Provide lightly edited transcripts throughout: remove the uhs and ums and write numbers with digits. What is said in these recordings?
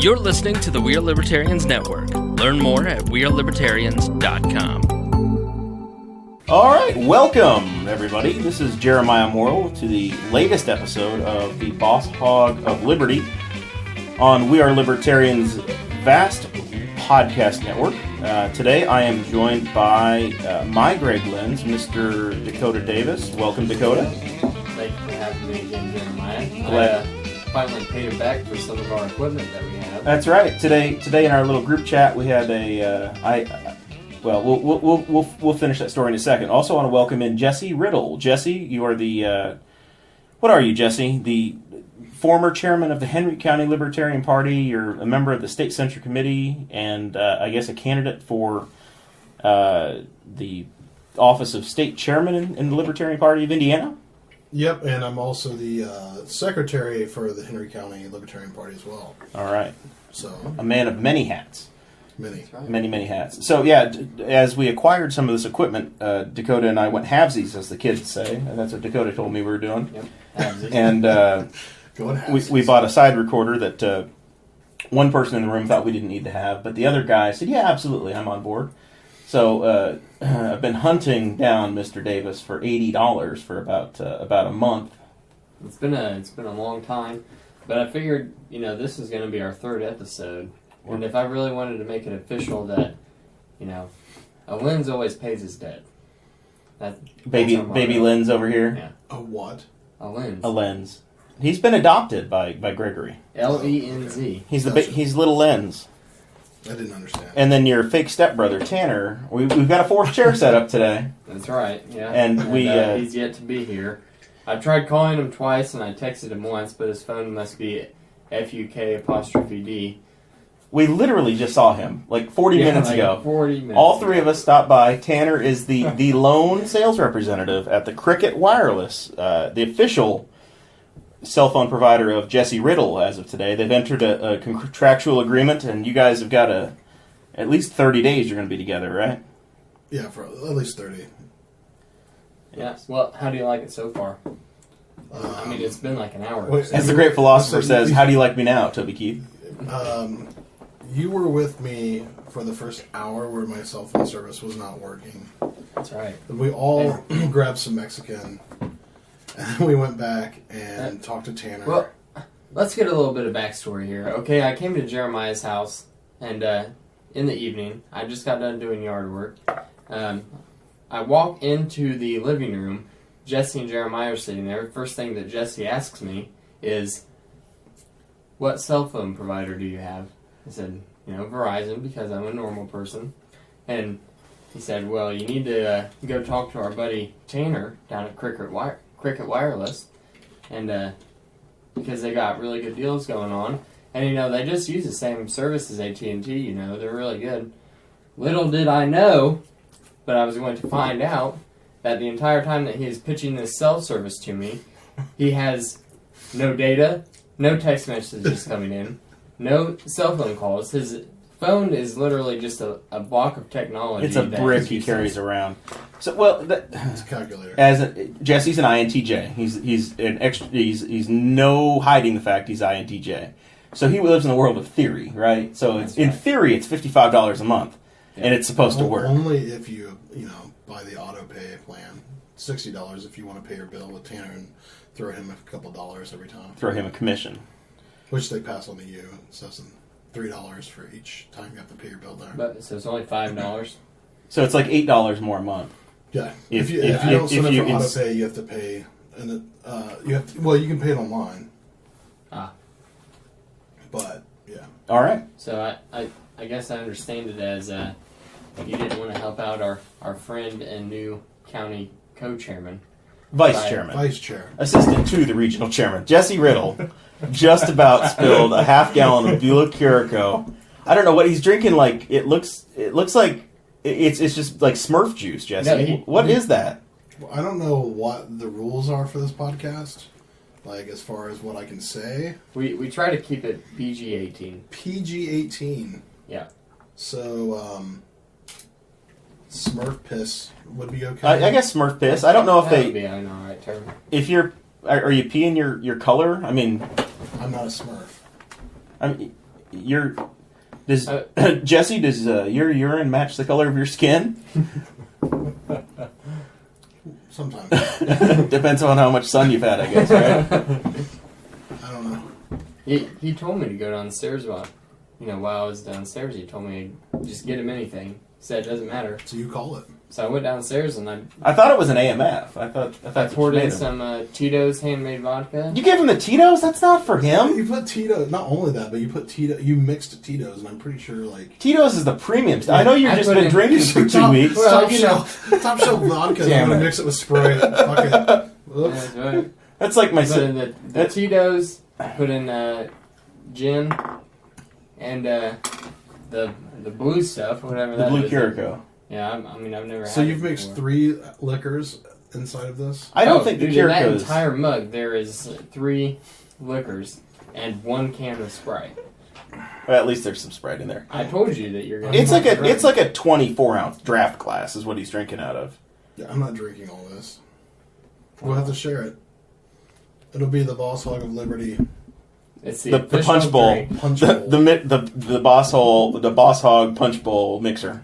You're listening to the We Are Libertarians Network. Learn more at wearelibertarians.com. All right, welcome, everybody. This is Jeremiah Morrell to the latest episode of the Boss Hog of Liberty on We Are Libertarians' vast podcast network. Today I am joined by my Greg Lenz, Mr. Dakota Davis. Welcome, Dakota. Thank you for having me again, Jeremiah. Glad. Finally paid it back for some of our equipment that we have. That's right. Today in our little group chat, we had we'll finish that story in a second. Also, want to welcome in Jesse Riddle. Jesse, you are the what are you, Jesse? The former chairman of the Henry County Libertarian Party. You're a member of the State Central Committee, and I guess a candidate for the office of state chairman in the Libertarian Party of Indiana. Yep, and I'm also the secretary for the Henry County Libertarian Party as well. All right. So a man of many hats. Many hats. So yeah, as we acquired some of this equipment, Dakota and I went halvesies, as the kids say. And that's what Dakota told me we were doing. Yep, halvesies. And we bought a side recorder that one person in the room thought we didn't need to have, but the other guy said, "Yeah, absolutely, I'm on board." So I've been hunting down Mr. Davis for $80 for about a month. It's been a long time, but I figured this is going to be our third episode, and if I really wanted to make it official that a lens always pays his debt. Baby Lens over here. Yeah. A what? A lens. A lens. He's been adopted by Gregory. L-E-N-Z. He's little Lens. I didn't understand. And then your fake stepbrother, Tanner. We've got a fourth chair set up today. That's right, yeah. And he's yet to be here. I tried calling him twice, and I texted him once, but his phone must be FUK''D. We literally just saw him, 40 minutes ago. 40 minutes All three of us stopped by. Tanner is the lone sales representative at the Cricket Wireless, the official cell phone provider of Jesse Riddle as of today. They've entered a contractual agreement, and you guys have got at least 30 days you're going to be together, right? Yeah, for at least 30. Yeah. Well, how do you like it so far? It's been like an hour. As the great philosopher says, how do you like me now, Toby Keith? You were with me for the first hour where my cell phone service was not working. That's right. We all grabbed some Mexican, and we went back and talked to Tanner. Well, let's get a little bit of backstory here. Okay, I came to Jeremiah's house, and in the evening, I just got done doing yard work. I walk into the living room. Jesse and Jeremiah are sitting there. First thing that Jesse asks me is, "What cell phone provider do you have?" I said, Verizon, because I'm a normal person. And he said, "Well, you need to go talk to our buddy Tanner down at Cricket Wireless, and because they got really good deals going on, and they just use the same service as AT&T. They're really good." Little did I know, but I was going to find out that the entire time that he is pitching this cell service to me, he has no data, no text messages coming in, no cell phone calls. His phone is literally just a block of technology. It's a brick he carries around. So, it's a calculator. Jesse's an INTJ. He's no hiding the fact he's INTJ. So he lives in the world of theory, right? So in theory, it's $55 a month, and it's supposed to work. Only if you buy the auto pay plan. $60 if you want to pay your bill with Tanner and throw him a couple dollars every time. Throw him a commission, which they pass on to you. So it's $3 for each time you have to pay your bill there. So it's only $5. So it's like $8 more a month. Yeah. If you don't sign up for auto pay, you have to pay, and you can pay it online. But yeah. All right. So I guess I understand it as you didn't want to help out our friend and new county co-chairman. Vice chair. Assistant to the regional chairman. Jesse Riddle just about spilled a half gallon of Beulah Curaçao. I don't know what he's drinking. It looks like it's just like Smurf juice, Jesse. What is that? Well, I don't know what the rules are for this podcast. As far as what I can say. We try to keep it PG-18. PG-18. Yeah. So, Smurf piss would be okay. I guess Smurf piss. I don't know if that would be an alright term. If are you peeing your color? I mean, I'm not a Smurf. I mean, does Jesse, does your urine match the color of your skin? Sometimes. Depends on how much sun you've had, I guess, right? I don't know. He told me to go downstairs while I was downstairs. He told me just get him anything. He said it doesn't matter. So you call it. So I went downstairs and I thought it was an AMF. I thought poured in some Tito's handmade vodka. You gave him the Tito's? That's not for him. You put Tito's. Not only that, but you put Tito. You mixed Tito's, and I'm pretty sure Tito's is the premium. I know you've just been drinking for 2 top, weeks. Top shelf vodka. I'm gonna mix it with Sprite. Fuck it. That's right. That's like my. Put in the Tito's. Put in gin and the blue stuff, whatever that is. The blue Curico. Yeah, I've never had. So you've mixed 3 liquors inside of this? I don't think the Curico. In that Curico's... entire mug, there is 3 liquors and 1 can of Sprite. Well, at least there's some Sprite in there. I told you that you're gonna. It's like a 24-ounce draft glass is what he's drinking out of. Yeah, I'm not drinking all this. We'll have to share it. It'll be the Boss Hog of Liberty. It's the punch bowl. Punch bowl. The Boss Hog punch bowl mixer.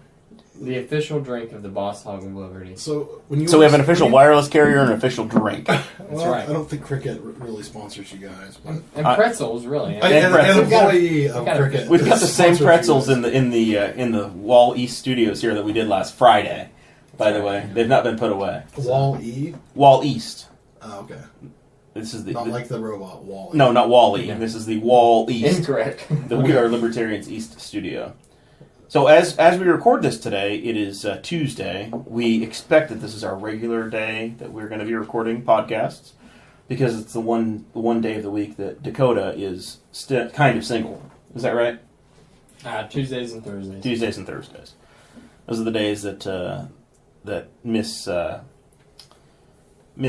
The official drink of the Boss Hog of Liberty. So we have an official wireless carrier and an official drink. That's right. I don't think Cricket really sponsors you guys, but and pretzels, really. And an employee of Cricket. We've got the same pretzels in the Wall East studios here that we did last Friday. By the way, they've not been put away. Wall E. Wall East. Oh, okay. This is not like the robot Wall. No, not Wall-E. Yeah. This is the Wall East. Incorrect. The We Are Libertarians East studio. So as we record this today, it is Tuesday. We expect that this is our regular day that we're going to be recording podcasts because it's the one day of the week that Dakota is kind of single. Is that right? Tuesdays and Thursdays. Tuesdays and Thursdays. Those are the days that Miss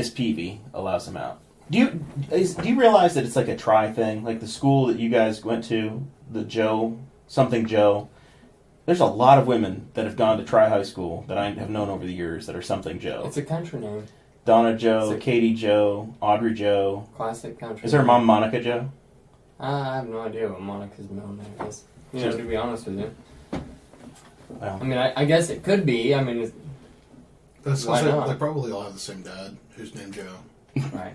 Peavy allows him out. Do you realize that it's like a tri thing? Like the school that you guys went to, the Joe. There's a lot of women that have gone to Tri High School that I have known over the years that are something Joe. It's a country name. Donna Joe, Katie Joe, Audrey Joe. Classic country. Is her mom Monica Joe? I have no idea what Monica's middle name is. To be honest with you. Well, I guess it could be. They probably all have the same dad, who's named Joe. Right.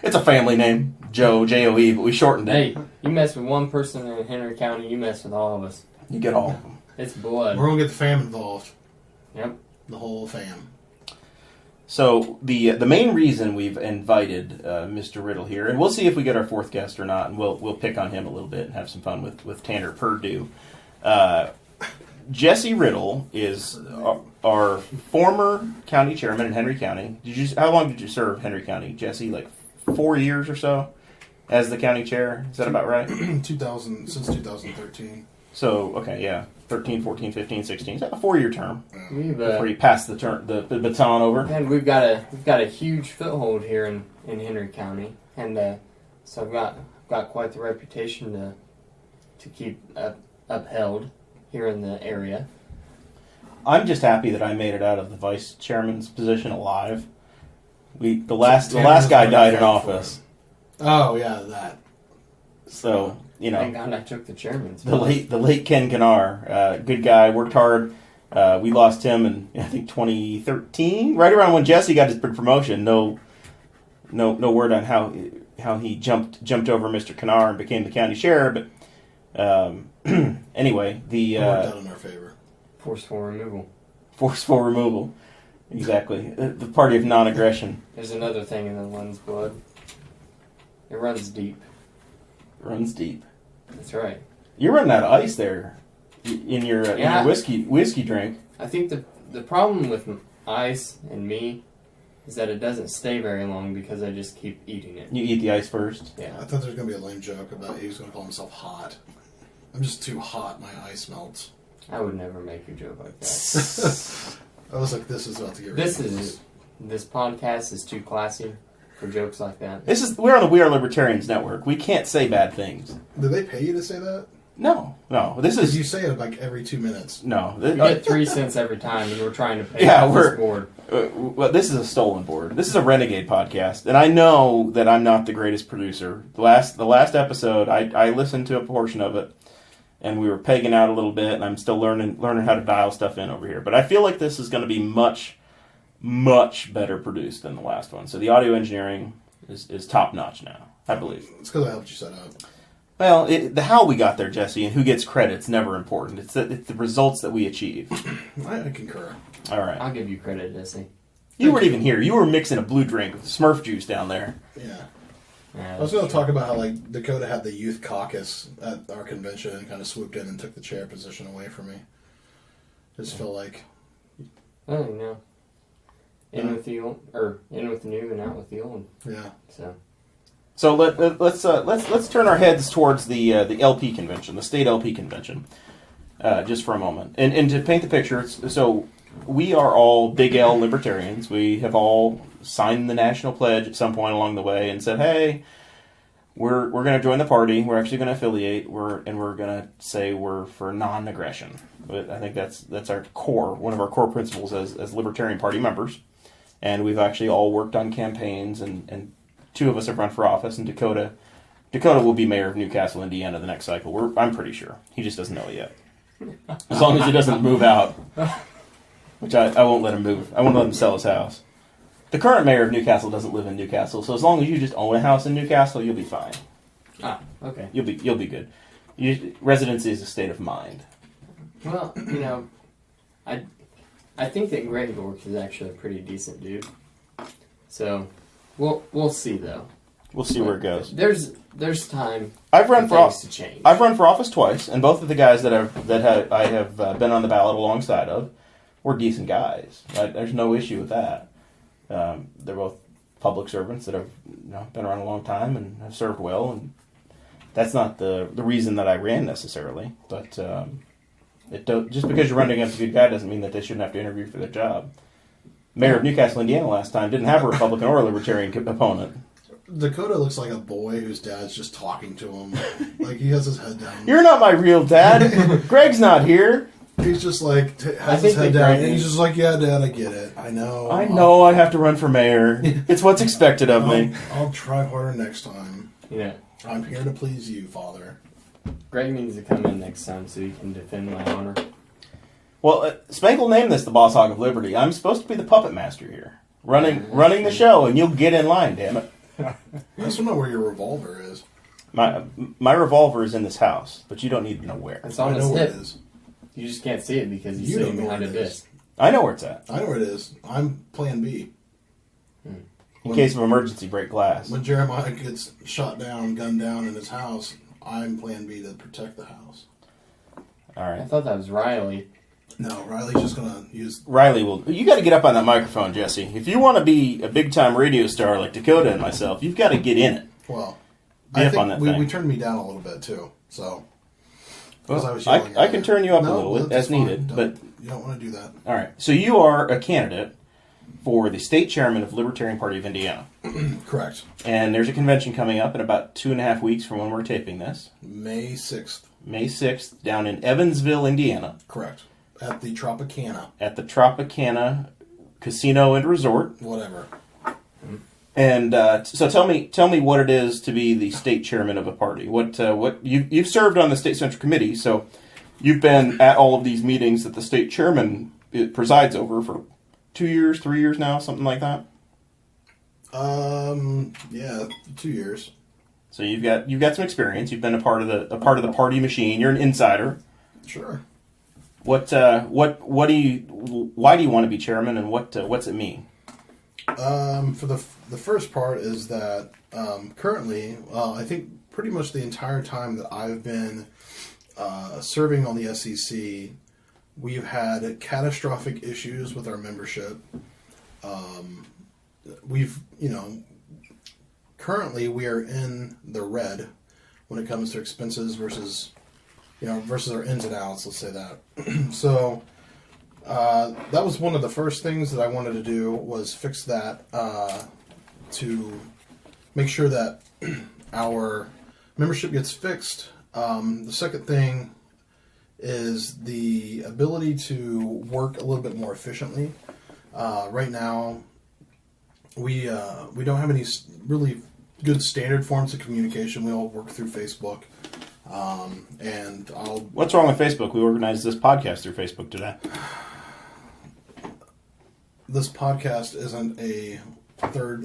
It's a family name, Joe, J-O-E, but we shortened it. Hey, you mess with one person in Henry County, you mess with all of us. You get all of them. It's blood. We're going to get the fam involved. Yep. The whole fam. So the main reason we've invited Mr. Riddle here, and we'll see if we get our 4th guest or not, and we'll pick on him a little bit and have some fun with Tanner Perdew. Jesse Riddle is our former county chairman in Henry County. How long did you serve Henry County, Jesse? Like 4 years or so as the county chair? Is that about right? Since 2013. So, okay, yeah. 13, 14, 15, 16. Is that a 4-year term? Before you pass the baton over? And we've got a huge foothold here in Henry County. And so I've got quite the reputation to keep upheld here in the area. I'm just happy that I made it out of the vice chairman's position alive. The last guy died in office. Oh yeah, that. So thank God I took the chairman's. The late Ken Kanar, good guy, worked hard. We lost him in I think 2013, right around when Jesse got his big promotion. No word on how he jumped over Mr. Kanar and became the county sheriff, but. Anyway, it worked out in our favor. Forceful removal. Forceful removal. Exactly. The party of non-aggression. There's another thing in the Lund's blood. It runs deep. Runs deep. That's right. You're running out of ice there in your whiskey drink. I think the problem with ice and me is that it doesn't stay very long because I just keep eating it. You eat the ice first? Yeah. I thought there was going to be a lame joke about he was going to call himself hot. I'm just too hot, my ice melts. I would never make a joke like that. I was like, this is about to get ridiculous. This podcast is too classy for jokes like that. We're on the We Are Libertarians network. We can't say bad things. Do they pay you to say that? No. This is... You say it like every 2 minutes. No. You get 3 cents every time, and we're trying to pay this board. Well, this is a stolen board. This is a renegade podcast, and I know that I'm not the greatest producer. The last episode, I listened to a portion of it, and we were pegging out a little bit, and I'm still learning how to dial stuff in over here. But I feel like this is going to be much, much better produced than the last one. So the audio engineering is top notch now, I believe. It's because I helped you set up. Well, the how we got there, Jesse, and who gets credit's never important. It's the results that we achieve. I concur. All right. I'll give you credit, Jesse. You weren't even here. You were mixing a blue drink with Smurf juice down there. Yeah. Yeah, I was going to talk about how like Dakota had the youth caucus at our convention and kind of swooped in and took the chair position away from me. Just felt like, Oh, no. In with the old, or in with the new and out with the old. yeah. So let's turn our heads towards the LP convention, the state LP convention, just for a moment, and to paint the picture. So we are all big L libertarians. We have all signed the national pledge at some point along the way and said, "Hey, we're going to join the party. We're actually going to affiliate. We're going to say we're for non-aggression." But I think that's our core, one of our core principles as Libertarian Party members. And we've actually all worked on campaigns, and two of us have run for office, and Dakota will be mayor of Newcastle, Indiana the next cycle. I'm pretty sure. He just doesn't know it yet. As long as he doesn't move out, which I won't let him move. I won't let him sell his house. The current mayor of Newcastle doesn't live in Newcastle, so as long as you just own a house in Newcastle, you'll be fine. Ah, okay. You'll be good. Residency is a state of mind. Well, I think that Greg Dork is actually a pretty decent dude. So, we'll see though. We'll see where it goes. There's time. I've run for things to change. I've run for office twice, and both of the guys I have been on the ballot alongside of were decent guys. There's no issue with that. They're both public servants that have been around a long time and have served well, and that's not the reason that I ran necessarily. But just because you're running against a good guy doesn't mean that they shouldn't have to interview for their job. Mayor of Newcastle, Indiana last time didn't have a Republican or a Libertarian opponent. Dakota looks like a boy whose dad's just talking to him. Like he has his head down. You're not my real dad. Greg's not here. He's just like has his head down, and he's just like, "Yeah, Dad, I get it. I know. I have to run for mayor. It's what's expected of me. I'll try harder next time. Yeah. I'm here to please you, Father." Greg needs to come in next time so he can defend my honor. Well, Spangle named this the Boss Hog of Liberty. I'm supposed to be the puppet master here, running the show, and you'll get in line. Damn it! I just know where your revolver is. My revolver is in this house, but you don't need to know where. It's on I his know where hip. it is. You just can't see it because he's You don't sitting know behind a where it is. disc. I know where it's at. I know where it is. I'm Plan B. In case of emergency, break glass. When Jeremiah gets shot down, gunned down in his house, I'm Plan B to protect the house. All I right. thought that was Riley. No, Riley's just gonna use. Riley will. You got to get up on that microphone, Jesse. If you want to be a big time radio star like Dakota and myself, you've got to get in it. Well, Get I up think on that we thing. turned me down a little bit too. So. Well, I was I yelling can earlier. turn you up a No, little that's as fine. needed, Don't- but you don't want to do that. all right. So you are a candidate for the state chairman of the Libertarian Party of Indiana. Correct. And there's a convention coming up in about 2.5 weeks from when we're taping this. May 6th. May 6th, down in Evansville, Indiana, Correct. At the Tropicana. at the Tropicana Casino and Resort. Whatever. And so tell me what it is to be the state chairman of a party. What you've served on the state central committee, so you've been at all of these meetings that the state chairman presides over for 2 years, 3 years now, something like that. Yeah, 2 years. So you've got some experience. You've been a part of the party machine. You're an insider. Sure. Why do you want to be chairman, and what's it mean? For the first part is that currently, I think pretty much the entire time that I've been serving on the SEC, we've had catastrophic issues with our membership. Currently we are in the red when it comes to expenses versus our ins and outs. Let's say that. So. That was one of the first things that I wanted to do was fix that to make sure that our membership gets fixed. The second thing is the ability to work a little bit more efficiently. Right now, we don't have any really good standard forms of communication. We all work through Facebook. And I'll... What's wrong with Facebook? We organized this podcast through Facebook today. This podcast isn't a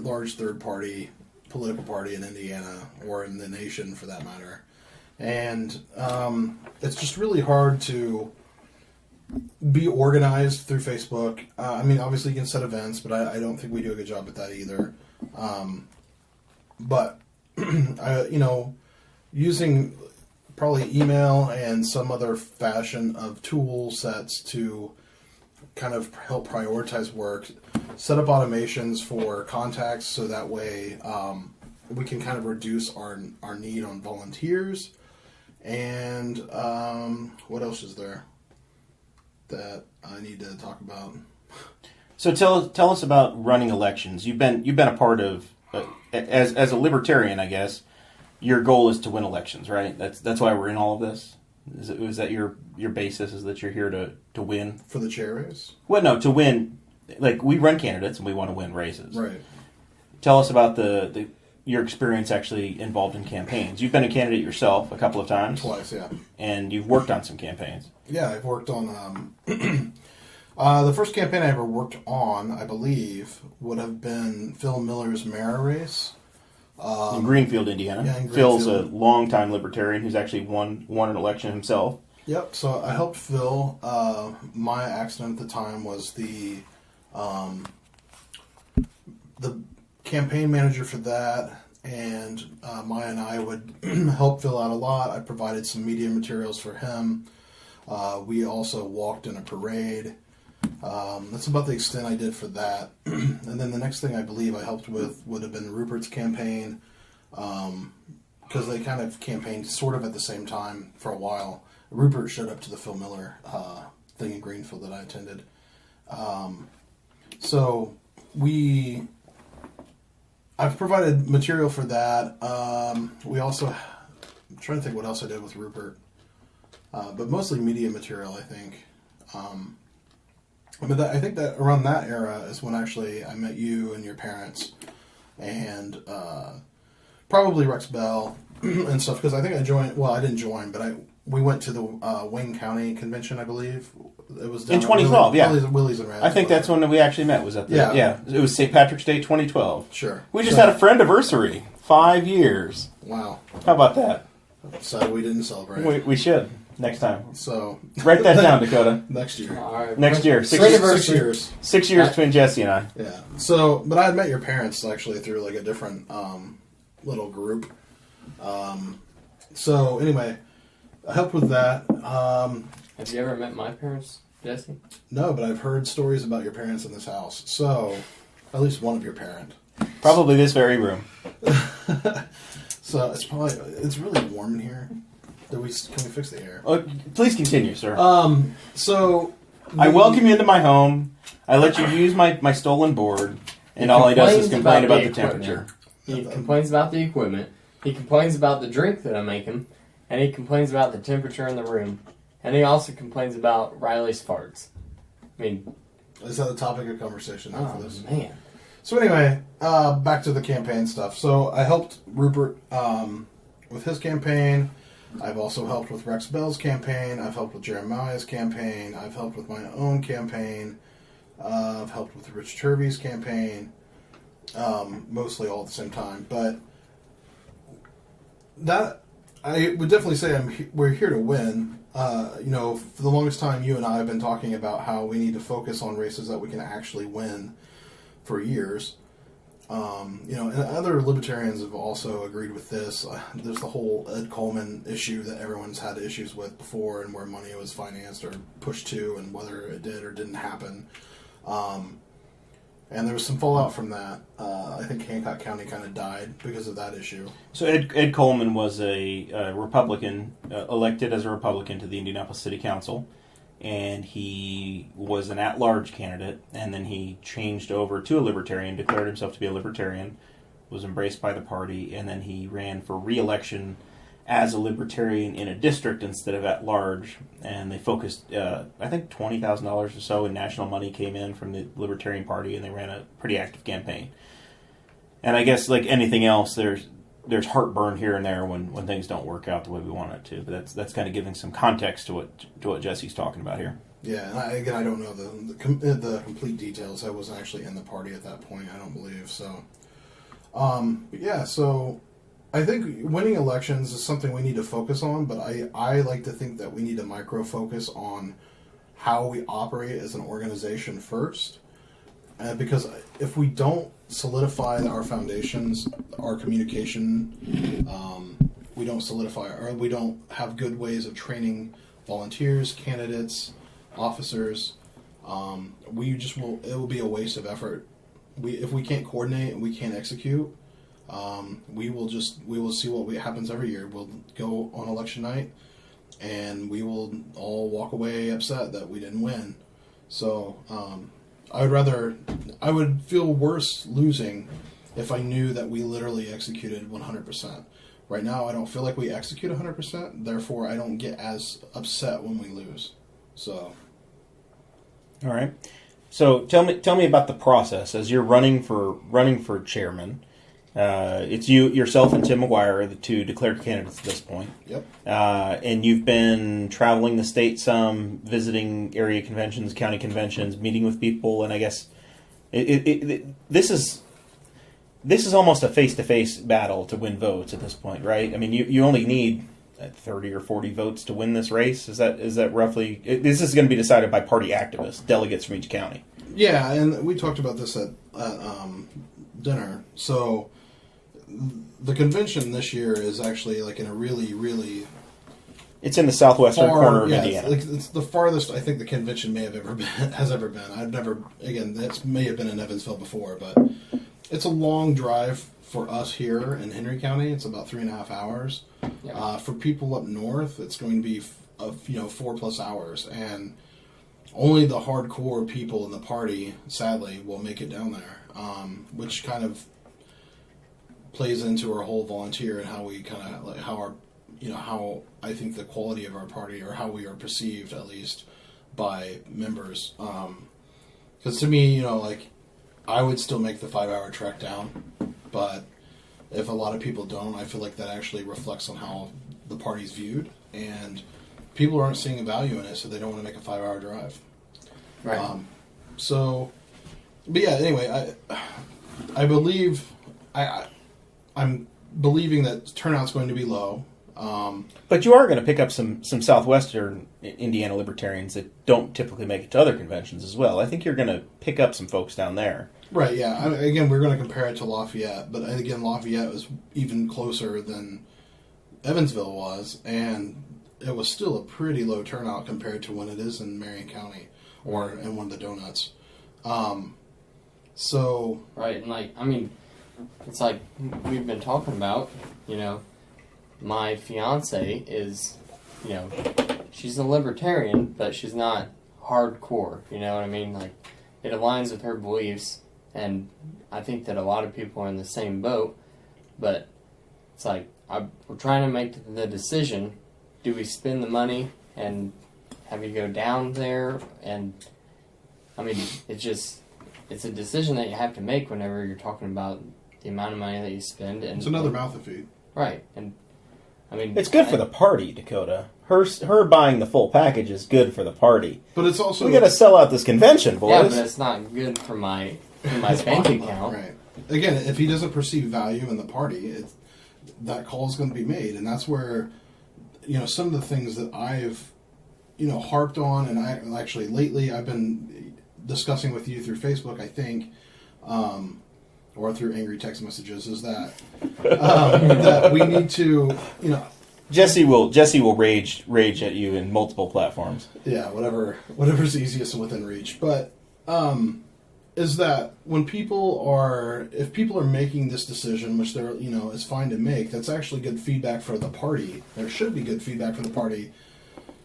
large third-party political party in Indiana or in the nation, for that matter. And it's just really hard to be organized through Facebook. I mean, obviously you can set events, but I don't think we do a good job at that either. But, using probably email and some other fashion of tool sets to kind of help prioritize work, set up automations for contacts so that way we can kind of reduce our need on volunteers. And what else is there that I need to talk about? So tell us about running elections. You've been a part of as a libertarian, I guess. Your goal is to win elections, right? That's why we're in all of this. Is that your basis? Is that you're here to win For the chair race? Well, no, to win. Like, we run candidates and we want to win races. Right. Tell us about your experience actually involved in campaigns. You've been a candidate yourself a couple of times. Twice, yeah. And you've worked on some campaigns. Yeah, I've worked on... the first campaign I ever worked on, I believe, would have been Phil Miller's mayor race. In Greenfield, Indiana. Yeah, in Phil's a Greenfield. longtime libertarian who's actually won an election himself. Yep, so I helped Phil. My accident at the time was the campaign manager for that, and Maya and I would help Phil out a lot. I provided some media materials for him. We also walked in a parade. That's about the extent I did for that. And then the next thing I believe I helped with would have been Rupert's campaign, because they kind of campaigned sort of at the same time for a while. Rupert showed up to the Phil Miller thing in Greenfield that I attended. So I've provided material for that. We also, I'm trying to think what else I did with Rupert, but mostly media material, I think. But I think that around that era is when actually I met you and your parents, and probably Rex Bell and stuff. Because I think I joined. Well, I didn't join, but we went to the Wayne County convention. I believe it was down In 2012. Willie's and Rad. I think that's when we actually met. Was at the Yeah. It was St. Patrick's Day 2012. Sure. We just had a friend anniversary. 5 years. Wow. How about that? So we didn't celebrate. We should next time. So Write that down, Dakota. next year. All right. Next year. 6 Friend years. 6 years. 6 years between Jesse and I. Yeah. So, but I had met your parents actually through like a different little group. So anyway, I helped with that. Have you ever met my parents, Jesse? No, but I've heard stories about your parents in this house. So, at least one of your parents. Probably this very room. So it's really warm in here. Can we fix the air? Oh, please continue, sir. So I welcome you into my home. I let you use my stolen board, and all he does is complain about the temperature. He complains about the equipment. He complains about the drink that I make him, and he complains about the temperature in the room, and he also complains about Riley's farts. I mean, is that the topic of conversation now for oh this? man. So anyway, back to the campaign stuff. So I helped Rupert with his campaign. I've also helped with Rex Bell's campaign. I've helped with Jeremiah's campaign. I've helped with my own campaign. I've helped with Rich Turvey's campaign. Mostly all at the same time. But that, I would definitely say we're here to win. For the longest time, you and I have been talking about how we need to focus on races that we can actually win for years. And other libertarians have also agreed with this. There's the whole Ed Coleman issue that everyone's had issues with before, and where money was financed or pushed to, and whether it did or didn't happen. And there was some fallout from that. I think Hancock County kind of died because of that issue. So Ed Coleman was a Republican, elected as a Republican to the Indianapolis City Council, and he was an at-large candidate, and then he changed over to a Libertarian, declared himself to be a Libertarian, was embraced by the party, and then he ran for re-election as a Libertarian in a district instead of at-large, and they focused, I think $20,000 or so in national money came in from the Libertarian Party, and they ran a pretty active campaign. And I guess, like anything else, there's there's heartburn here and there when things don't work out the way we want it to. But that's kind of giving some context to what Jesse's talking about here. Yeah, and I don't know the complete details. I wasn't actually in the party at that point, I don't believe. So, so I think winning elections is something we need to focus on, but I like to think that we need to micro-focus on how we operate as an organization first. Because if we don't solidify our foundations, our communication, we don't solidify, or we don't have good ways of training volunteers, candidates, officers, it will be a waste of effort. If we can't coordinate and we can't execute, we will see what happens every year. We'll go on election night, and we will all walk away upset that we didn't win. So I would feel worse losing if I knew that we literally executed 100%. Right now, I don't feel like we execute 100%. Therefore, I don't get as upset when we lose. So, all right. So tell me about the process as you're running for chairman. It's yourself and Tim McGuire are the two declared candidates at this point. Yep. And you've been traveling the state some, visiting area conventions, county conventions, meeting with people, and I guess this is almost a face-to-face battle to win votes at this point, right? I mean, you only need 30 or 40 votes to win this race. Is that roughly? This is going to be decided by party activists, delegates from each county. Yeah, and we talked about this at dinner. So the convention this year is actually like in a really, really... It's in the southwestern corner of Indiana. It's the farthest I think the convention has ever been. I've never, again, that may have been in Evansville before, but it's a long drive for us here in Henry County. It's about 3.5 hours. Yeah. For people up north, it's going to be 4+ hours, and only the hardcore people in the party, sadly, will make it down there, which kind of plays into our whole volunteer and how we kind of how I think the quality of our party, or how we are perceived at least by members. Because to me, I would still make the 5-hour trek down, but if a lot of people don't, I feel like that actually reflects on how the party's viewed, and people aren't seeing a value in it, so they don't want to make a 5-hour drive. Right. But yeah, anyway, I believe I'm believing that turnout's going to be low. But you are going to pick up some southwestern Indiana libertarians that don't typically make it to other conventions as well. I think you're going to pick up some folks down there. Right, yeah. Again, we're going to compare it to Lafayette, but again, Lafayette was even closer than Evansville was, and it was still a pretty low turnout compared to when it is in Marion County or in one of the donuts. Right, and it's like we've been talking about, my fiance is, she's a libertarian, but she's not hardcore, you know what I mean? Like, it aligns with her beliefs, and I think that a lot of people are in the same boat, but it's like, we're trying to make the decision, do we spend the money and have you go down there? And, it's a decision that you have to make whenever you're talking about the amount of money that you spend. And it's another mouth to feed. Right, and it's good for the party, Dakota. Her buying the full package is good for the party. But it's also we got to sell out this convention, boys. Yeah, but it's not good for my bank account. Right. Again, if he doesn't perceive value in the party, that call is going to be made, and that's where some of the things that I've harped on, and I actually lately I've been discussing with you through Facebook, I think. Or through angry text messages, is that that we need to, Jesse will rage at you in multiple platforms. Yeah, whatever's easiest within reach. But is that if people are making this decision, which they're is fine to make, that's actually good feedback for the party. There should be good feedback for the party.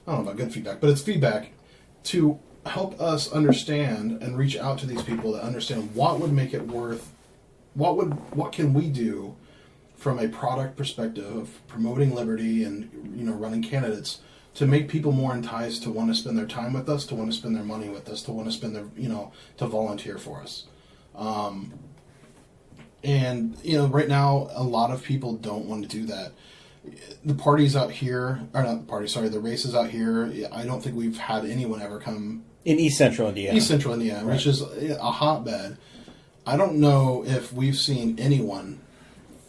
I don't know about good feedback, but it's feedback to help us understand and reach out to these people to understand what would make it worth. What can we do from a product perspective of promoting liberty and running candidates to make people more enticed to want to spend their time with us, to want to spend their money with us, to want to spend their to volunteer for us. And, right now, a lot of people don't want to do that. The parties out here, or not the parties, sorry, the races out here, I don't think we've had anyone ever come. In East Central Indiana. East Central Indiana, right. Which is a hotbed. I don't know if we've seen anyone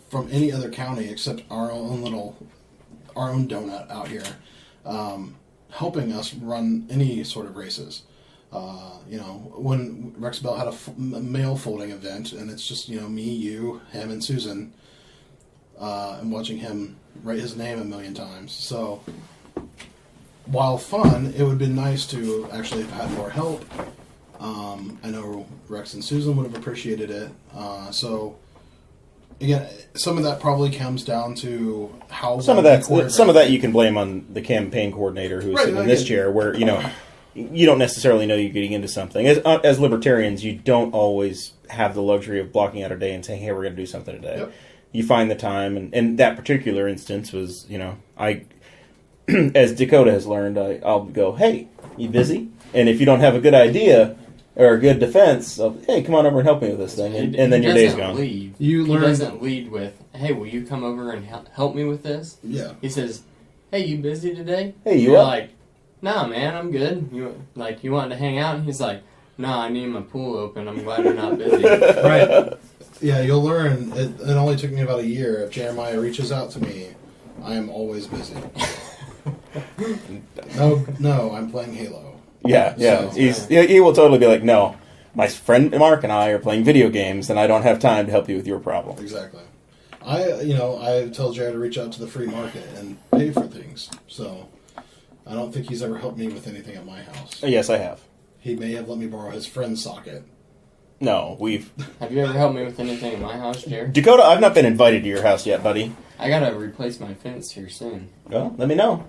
from any other county except our own donut out here helping us run any sort of races. When Rex Bell had a mail folding event, and it's just, me, you, him, and Susan, and watching him write his name a million times. So, while fun, it would have been nice to actually have had more help. I know Rex and Susan would have appreciated it. So, again, some of that probably comes down to how some of that you can blame on the campaign coordinator who's sitting in this chair, where you don't necessarily know you're getting into something. As libertarians, you don't always have the luxury of blocking out a day and saying, "Hey, we're going to do something today." Yep. You find the time, and that particular instance was, I, as Dakota has learned, I'll go, "Hey, you busy?" And if you don't have a good idea or a good defense, "Hey, come on over and help me with this thing," and then your day's gone. He doesn't lead with, "Hey, will you come over and help me with this?" Yeah. He says, "Hey, you busy today?" Hey, you You're up? like, "Nah, man, I'm good. You wanted to hang out?" And he's like, "Nah, I need my pool open. I'm glad you're not busy." Right. Yeah, you'll learn. It only took me about a year. If Jeremiah reaches out to me, I am always busy. No, I'm playing Halo. Yeah. So, he will totally be like, "No, my friend Mark and I are playing video games, and I don't have time to help you with your problem." Exactly. I tell Jared to reach out to the free market and pay for things. So I don't think he's ever helped me with anything at my house. Yes, I have. He may have let me borrow his friend's socket. No, we've... Have you ever helped me with anything in my house, Jared? Dakota, I've not been invited to your house yet, buddy. I gotta replace my fence here soon. Well, let me know.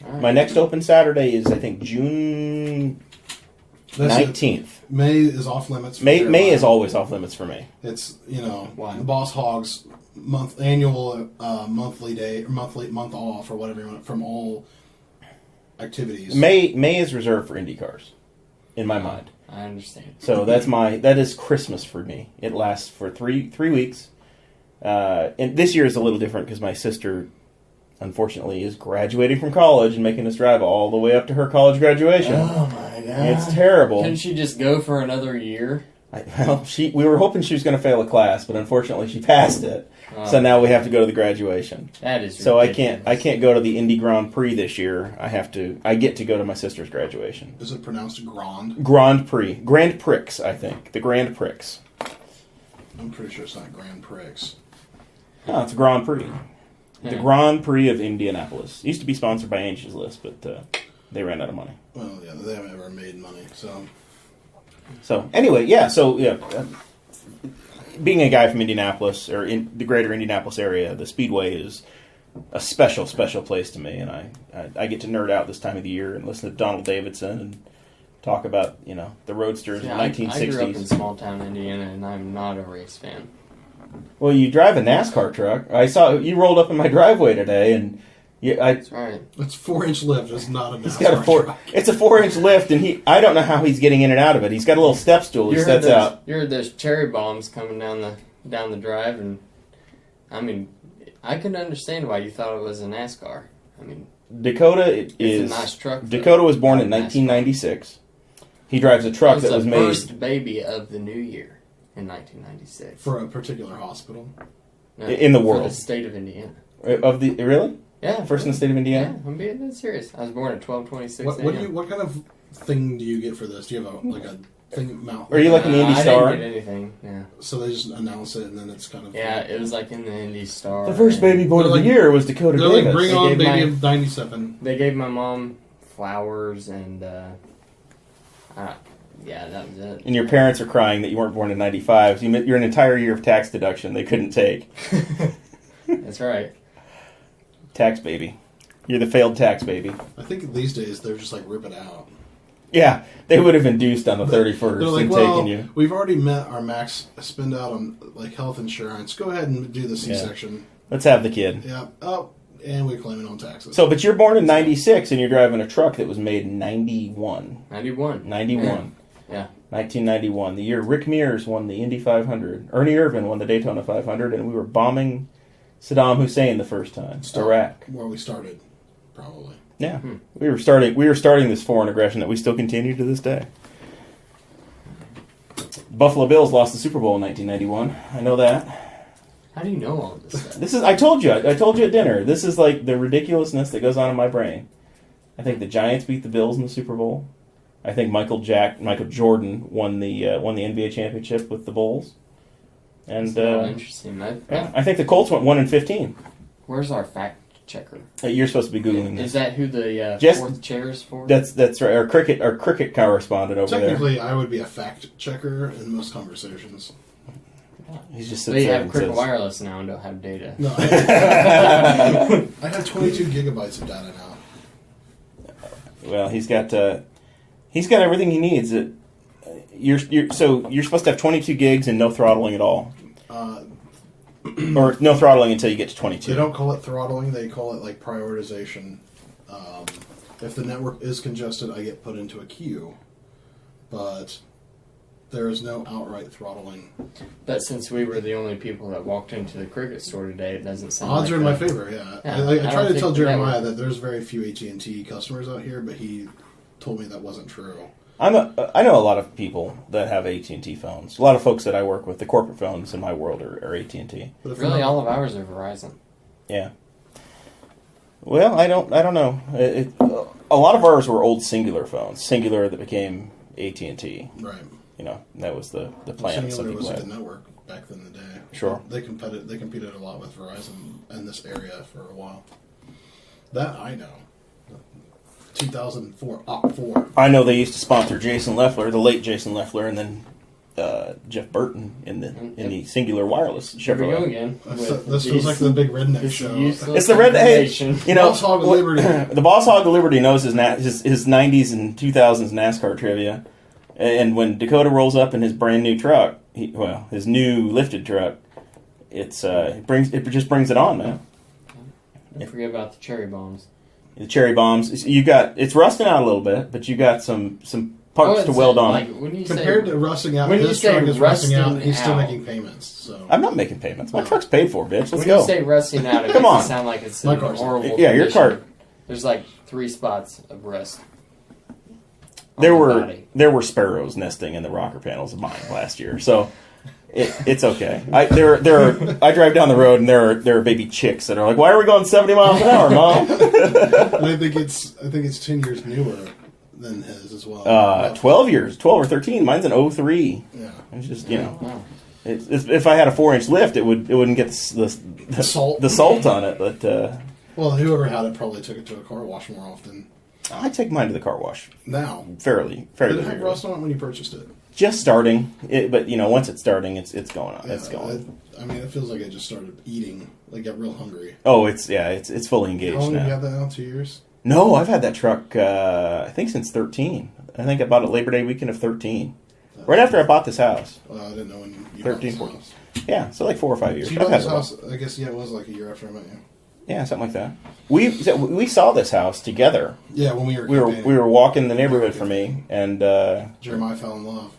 Right. My next open Saturday is, I think, June 19th. May is off limits. May is always off limits for me. It's, Why? the Boss Hogs annual month off or whatever you want from all activities. May is reserved for Indy cars, in my mind. I understand. So that is Christmas for me. It lasts for three weeks. And this year is a little different because my sister, unfortunately, is graduating from college and making us drive all the way up to her college graduation. Oh my god. It's terrible. Couldn't she just go for another year? We were hoping she was going to fail a class, but unfortunately she passed it. So now we have to go to the graduation. That is ridiculous. So I can't go to the Indy Grand Prix this year. I get to go to my sister's graduation. Is it pronounced Grand? Grand Prix. Grand Prix, I think. The Grand Prix. I'm pretty sure it's not Grand Prix. No, it's Grand Prix. Yeah. The Grand Prix of Indianapolis. It used to be sponsored by Angie's List, but they ran out of money. Well, yeah, they haven't ever made money, So anyway, yeah. So being a guy from Indianapolis or in the greater Indianapolis area, the Speedway is a special place to me, and I get to nerd out this time of the year and listen to Donald Davidson and talk about the roadsters in the 1960s. I grew up in small town Indiana, and I'm not a race fan. Well, you drive a NASCAR truck. I saw you rolled up in my driveway today, and That's right. It's 4-inch lift. It's not a NASCAR he's got a It's a 4-inch lift, and I don't know how he's getting in and out of it. He's got a little step stool he sets out. You heard those cherry bombs coming down the drive, and I mean, I can understand why you thought it was a NASCAR. I mean, Dakota it's a nice truck. Dakota was born in 1996. He drives a truck that was made. The first baby of the new year in 1996 for a particular hospital in the world, for the state of Indiana. Really? Yeah, first in the state of Indiana. Yeah, I'm being dead serious. I was born at 12/26. What kind of thing do you get for this? Do you have a thing mount? Are you like in the Indy Star? I didn't get anything. Yeah. So they just announce it, and then it's kind of it was like in the Indy Star. The first baby born of the year was Dakota Davis. Like, bring on baby of 97. They gave my mom flowers and that was it. And your parents are crying that you weren't born in 95. So you're an entire year of tax deduction they couldn't take. That's right. Tax baby. You're the failed tax baby. I think these days they're just like rip it out. Yeah, they would have induced on the 31st and taken you. We've already met our max spend out on like health insurance. Go ahead and do the C-section. Yeah. Let's have the kid. Yeah. Oh, and we claim it on taxes. So, but you're born in 96 and you're driving a truck that was made in 91. 91. 91. Yeah. 1991, the year Rick Mears won the Indy 500. Ernie Irvan won the Daytona 500, and we were bombing Saddam Hussein the first time. Iraq. Where we started, probably. Yeah. We were starting this foreign aggression that we still continue to this day. Buffalo Bills lost the Super Bowl in 1991. I know that. How do you know all this stuff? I told you at dinner. This is like the ridiculousness that goes on in my brain. I think the Giants beat the Bills in the Super Bowl. I think Michael Jordan won the NBA championship with the Bulls. And interesting. I think the Colts went 1-15. Where's our fact checker? You're supposed to be googling this. Is that who the fourth chair is for? That's right. Our cricket correspondent over Technically, I would be a fact checker in most conversations. He's just They have Cricket Wireless now and don't have data. No, I have 22 gigabytes of data now. Well, he's got everything he needs. You're supposed to have 22 gigs and no throttling at all, or no throttling until you get to 22. They don't call it throttling; they call it like prioritization. If the network is congested, I get put into a queue, but there is no outright throttling. But since we were the only people that walked into the cricket store today, it doesn't sound odds like are in that. my favor. Yeah, I tried to tell Jeremiah that there's very few AT&T customers out here, but he told me that wasn't true. I know a lot of people that have AT&T phones. A lot of folks that I work with, the corporate phones in my world are AT&T. But really, all of ours are Verizon. Yeah. Well, I don't know. A lot of ours were old Singular phones. Singular that became AT&T. Right. You know, that was the plan. Singular was a good network back in the day. Sure. They competed a lot with Verizon in this area for a while. That I know. 2004, OP4. I know they used to sponsor Jason Leffler, the late Jason Leffler, and then Jeff Burton in the Singular Wireless Here we go Chevrolet. again. This was like the big redneck show. It's the red. Hey, you know, Boss Hog of Liberty. The Boss Hog of Liberty knows his 90s and 2000s NASCAR trivia, and when Dakota rolls up in his brand new truck, his new lifted truck, it just brings it on, man. Don't forget about the cherry bombs. The cherry bombs. It's rusting out a little bit, but you got some parts to weld on. Like, Compared to rusting out, when his you truck say is rusting out. rusting He's still out. making payments. So I'm not making payments. My truck's paid for, bitch. Let's when go. you say rusting out, it Come makes on. it sound like it's My a car's horrible Yeah, your condition. car. There's like 3 spots of rust. There on the were body. sparrows nesting in the rocker panels of mine last year, so it's okay. I drive down the road and there are baby chicks that are like, "Why are we going 70 miles an hour, Mom?" and I think it's 10 years newer than his as well. 12 years, 12 or 13. Mine's an 03. Yeah. It's just if I had a 4-inch lift, it wouldn't get the salt on it. But well, whoever had it probably took it to a car wash more often. I take mine to the car wash Now, fairly. did it have rust on it when you purchased it? Just starting, but once it's starting, it's going on. Yeah, It's going. I mean, it feels like it just started eating. Like, got real hungry. Oh, it's fully engaged How long now. have you had that now? 2 years? No, I've had that truck, I think since 13. I think I bought it Labor Day weekend of 13. Right after I bought this house. Well, I didn't know when you 13, bought this 14. house. Yeah, so like 4 or 5 years. So you I've bought had this it house, I guess, it was like a year after I met you. Yeah, something like that. We saw this house together. Yeah, when we were We were walking the neighborhood for me, and Jeremiah fell in love.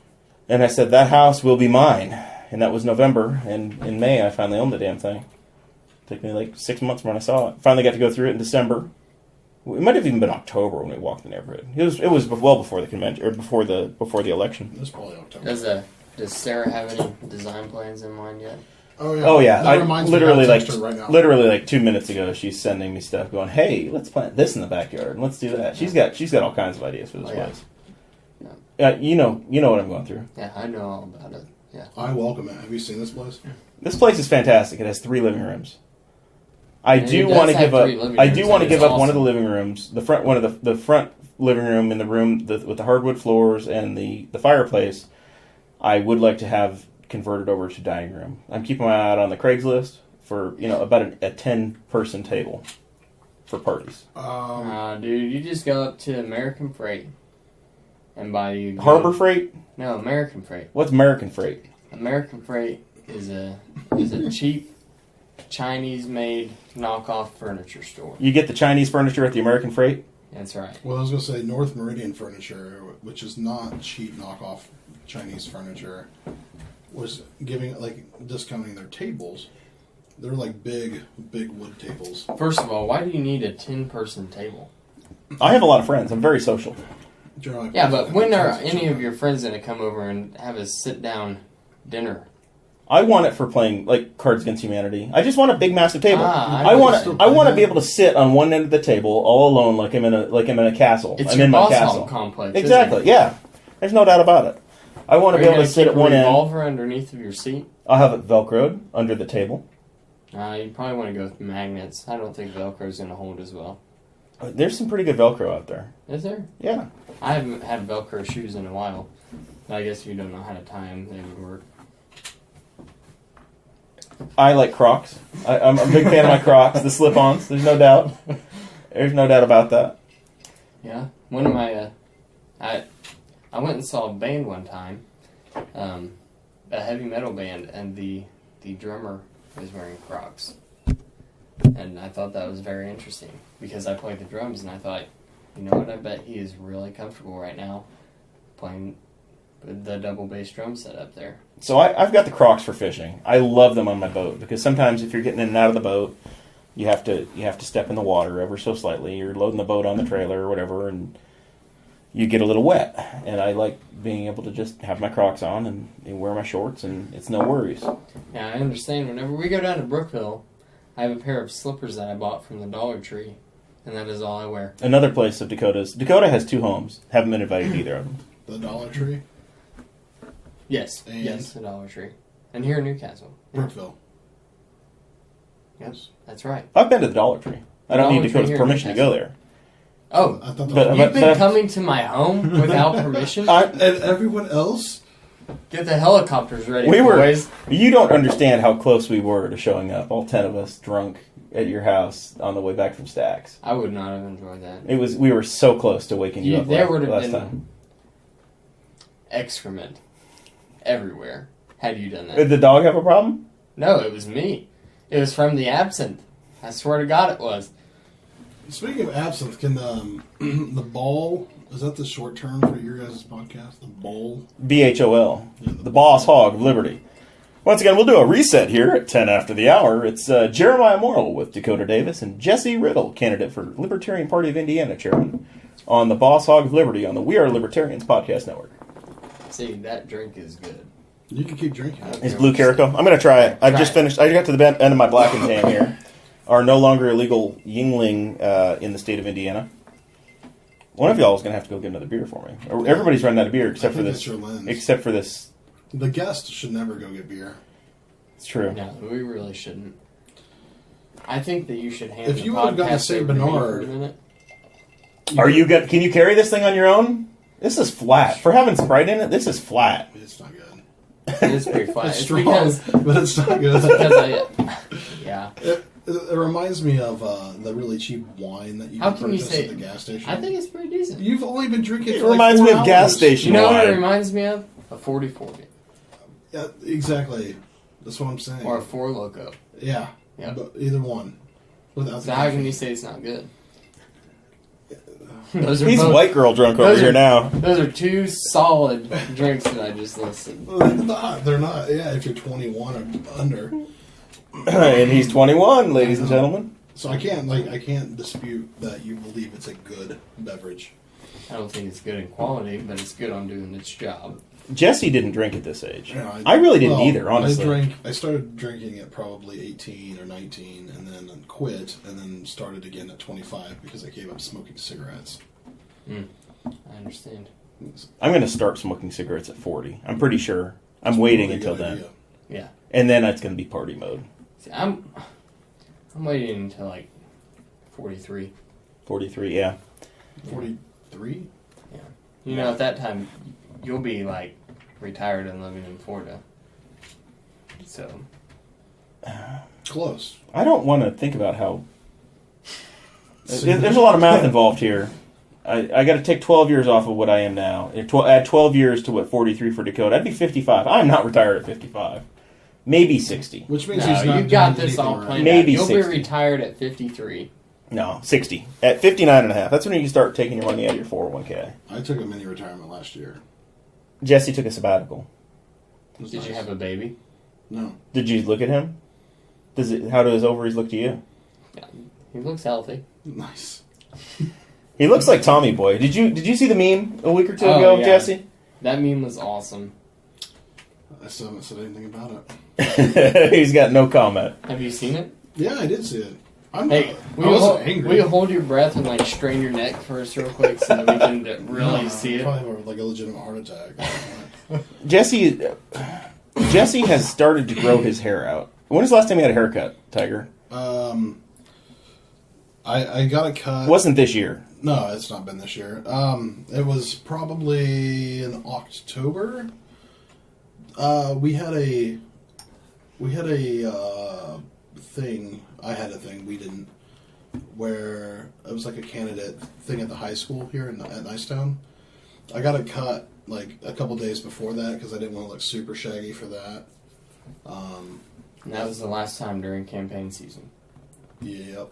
and I said, that house will be mine. And that was November, and in May I finally owned the damn thing. Took me like 6 months when I saw it. Finally got to go through it in December. It might have even been October when we walked the neighborhood. It was well before the convention, or before the election. It was probably October. Does Sarah have any design plans in mind yet? Oh yeah. That I reminds me, literally I like text her right now. literally like 2 minutes ago, she's sending me stuff, going, "Hey, let's plant this in the backyard, and let's do that." She's got all kinds of ideas for this place. Yeah. You know what I'm going through. Yeah, I know all about it. Yeah. I welcome it. Have you seen this place? This place is fantastic. It has 3 living rooms. I And do it want to does have give up. 3 living I rooms, do want to and give it's up one of the awesome. living rooms, the front living room in the room with the hardwood floors and the fireplace. I would like to have converted over to dining room. I'm keeping my eye out on the Craigslist for about a 10-person table for parties. Dude, you just go up to American Freight and buy you Harbor Freight? No, American Freight. What's American Freight? American Freight is a cheap Chinese-made knockoff furniture store. You get the Chinese furniture at the American Freight? That's right. Well, I was going to say North Meridian Furniture, which is not cheap knockoff Chinese furniture, was discounting their tables. They're like big wood tables. First of all, why do you need a 10-person table? I have a lot of friends. I'm very social. Generally, Yeah, but when are any of your friends going to come over and have a sit-down dinner? I want it for playing like Cards Against Humanity. I just want a big, massive table. I want to be able to sit on one end of the table all alone, like I'm in a castle. It's I'm your in my boss castle. hall complex. Exactly. Yeah. There's no doubt about it. I want to be able to sit at one end. Revolver underneath of your seat? I'll have it Velcroed under the table. You probably want to go with magnets. I don't think Velcro's going to hold as well. There's some pretty good Velcro out there. Is there? Yeah. I haven't had Velcro shoes in a while. I guess if you don't know how to tie them, they would work. I like Crocs. I'm a big fan of my Crocs, the slip-ons. There's no doubt. There's no doubt about that. Yeah. One of my... I went and saw a band one time. A heavy metal band, and the drummer was wearing Crocs. And I thought that was very interesting, because I played the drums, and I thought, you know what, I bet he is really comfortable right now playing the double bass drum set up there. So I've got the Crocs for fishing. I love them on my boat, because sometimes if you're getting in and out of the boat, you have to step in the water ever so slightly. You're loading the boat on the trailer or whatever, and you get a little wet. And I like being able to just have my Crocs on and wear my shorts, and it's no worries. Yeah, I understand. Whenever we go down to Brookville, I have a pair of slippers that I bought from the Dollar Tree, and that is all I wear. Another place of Dakota's. Dakota has 2 homes. Haven't been invited to either of them. The Dollar Tree? Yes. And? Yes, the Dollar Tree. And here in Newcastle. Brookville. Yes, that's right. I've been to the Dollar Tree. I don't need Dakota's permission to go there. Oh, I thought you've been coming to my home without permission? And everyone else? Get the helicopters ready, boys. You don't understand how close we were to showing up, all 10 of us drunk at your house on the way back from Stax. I would not have enjoyed that. We were so close to waking you up there would have last been time. Excrement everywhere had you done that. Did the dog have a problem? No, it was me. It was from the absinthe. I swear to God it was. Speaking of absinthe, can the ball, is that the short term for your guys' podcast? The bowl? BHOL. The Boss Hog of Liberty. Once again, we'll do a reset here at 10 after the hour. It's Jeremiah Morrell with Dakota Davis and Jesse Riddle, candidate for Libertarian Party of Indiana chairman, on the Boss Hog of Liberty on the We Are Libertarians podcast network. See, that drink is good. You can keep drinking. It's Blue Carico. I'm going to try it. I've just finished. I got to the end of my Black and Tan here. Are no longer illegal Yingling in the state of Indiana. One of y'all is going to have to go get another beer for me. Everybody's running out of beer except for this. Except for this. The guest should never go get beer. It's true. No, we really shouldn't. I think that you should hand if the you would have gotten podcast St. over to me for a Bernard. minute. Are you good? Can you carry this thing on your own? This is flat. For having Sprite in it, this is flat. It's not good. It is pretty flat. It's strong, but it's not good. Yeah. It reminds me of the really cheap wine that you How can can you purchase say at the gas station. I think it's pretty decent. You've only been drinking It for reminds like 4 me of gas hours. station You know what it wine. reminds me of? A 40-40. Yeah, exactly. That's what I'm saying. Or a 4 Loko. Yeah. Yep. But either one. Without So the how can caffeine. you say it's not good? He's white girl drunk over here now. Those are 2 solid drinks that I just listed. Well, they're not. They're not. Yeah, if you're 21 or under. And he's 21, ladies and gentlemen. So I can't dispute that you believe it's a good beverage. I don't think it's good in quality, but it's good on doing its job. Jesse didn't drink at this age. Yeah, I really didn't either, honestly. I started drinking at probably 18 or 19, and then quit, and then started again at 25 because I gave up smoking cigarettes. I understand. I'm going to start smoking cigarettes at 40. I'm pretty sure. I'm waiting until then. Idea. Yeah. And then it's going to be party mode. See, I'm waiting until like 43. 43, yeah. 43? Yeah. You know, at that time, you'll be like retired and living in Florida. So. Close. I don't want to think about how... There's a lot of math involved here. I got to take 12 years off of what I am now. Add 12 years to what 43 for Dakota. I'd be 55. I'm not retired at 55. Maybe 60. Which means No, he's not you got doing this all anything planned right. out. Maybe You'll 60. be retired at 53. No, 60. At 59.5. That's when you start taking your money out of your 401k. I took a mini retirement last year. Jesse took a sabbatical. Did you have a baby? No. Did you look at him? How do his ovaries look to you? Yeah, he looks healthy. Nice. He looks like Tommy Boy. Did you see the meme a week or two ago of Jesse? That meme was awesome. I still haven't said anything about it. He's got no comment. Have you seen it? Yeah, I did see it. Hey, I wasn't angry. will you hold your breath and like strain your neck first real quick so that we can really see it? Probably have like a legitimate heart attack. Jesse has started to grow his hair out. When was the last time you had a haircut, Tiger? I got a cut. It wasn't this year. No, it's not been this year. It was probably in October. We had a thing. I had a thing. We didn't. Where it was like a candidate thing at the high school here at Nicetown. I got a cut like a couple days before that because I didn't want to look super shaggy for that. And that was the last time during campaign season. Yep.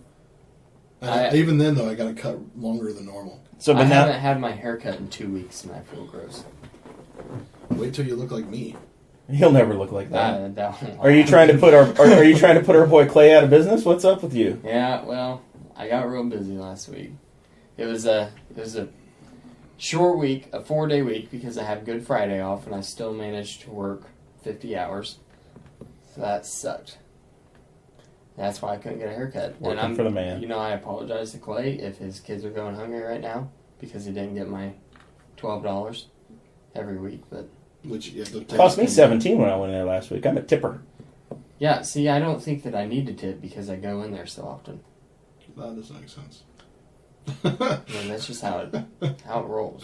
Even then, though, I got a cut longer than normal. So, I haven't had my hair cut in 2 weeks, and I feel gross. Wait till you look like me. He'll never look like that. That are you trying to put our boy Clay out of business? What's up with you? Yeah, well, I got real busy last week. It was a short week, a 4-day week, because I had Good Friday off, and I still managed to work 50 hours. So that sucked. That's why I couldn't get a haircut. Working for the man. You know, I apologize to Clay if his kids are going hungry right now because he didn't get my $12 every week. But which it cost me $17 when I went in there last week. I'm a tipper. Yeah, see, I don't think that I need to tip because I go in there so often. That doesn't make sense. That's just how it rolls.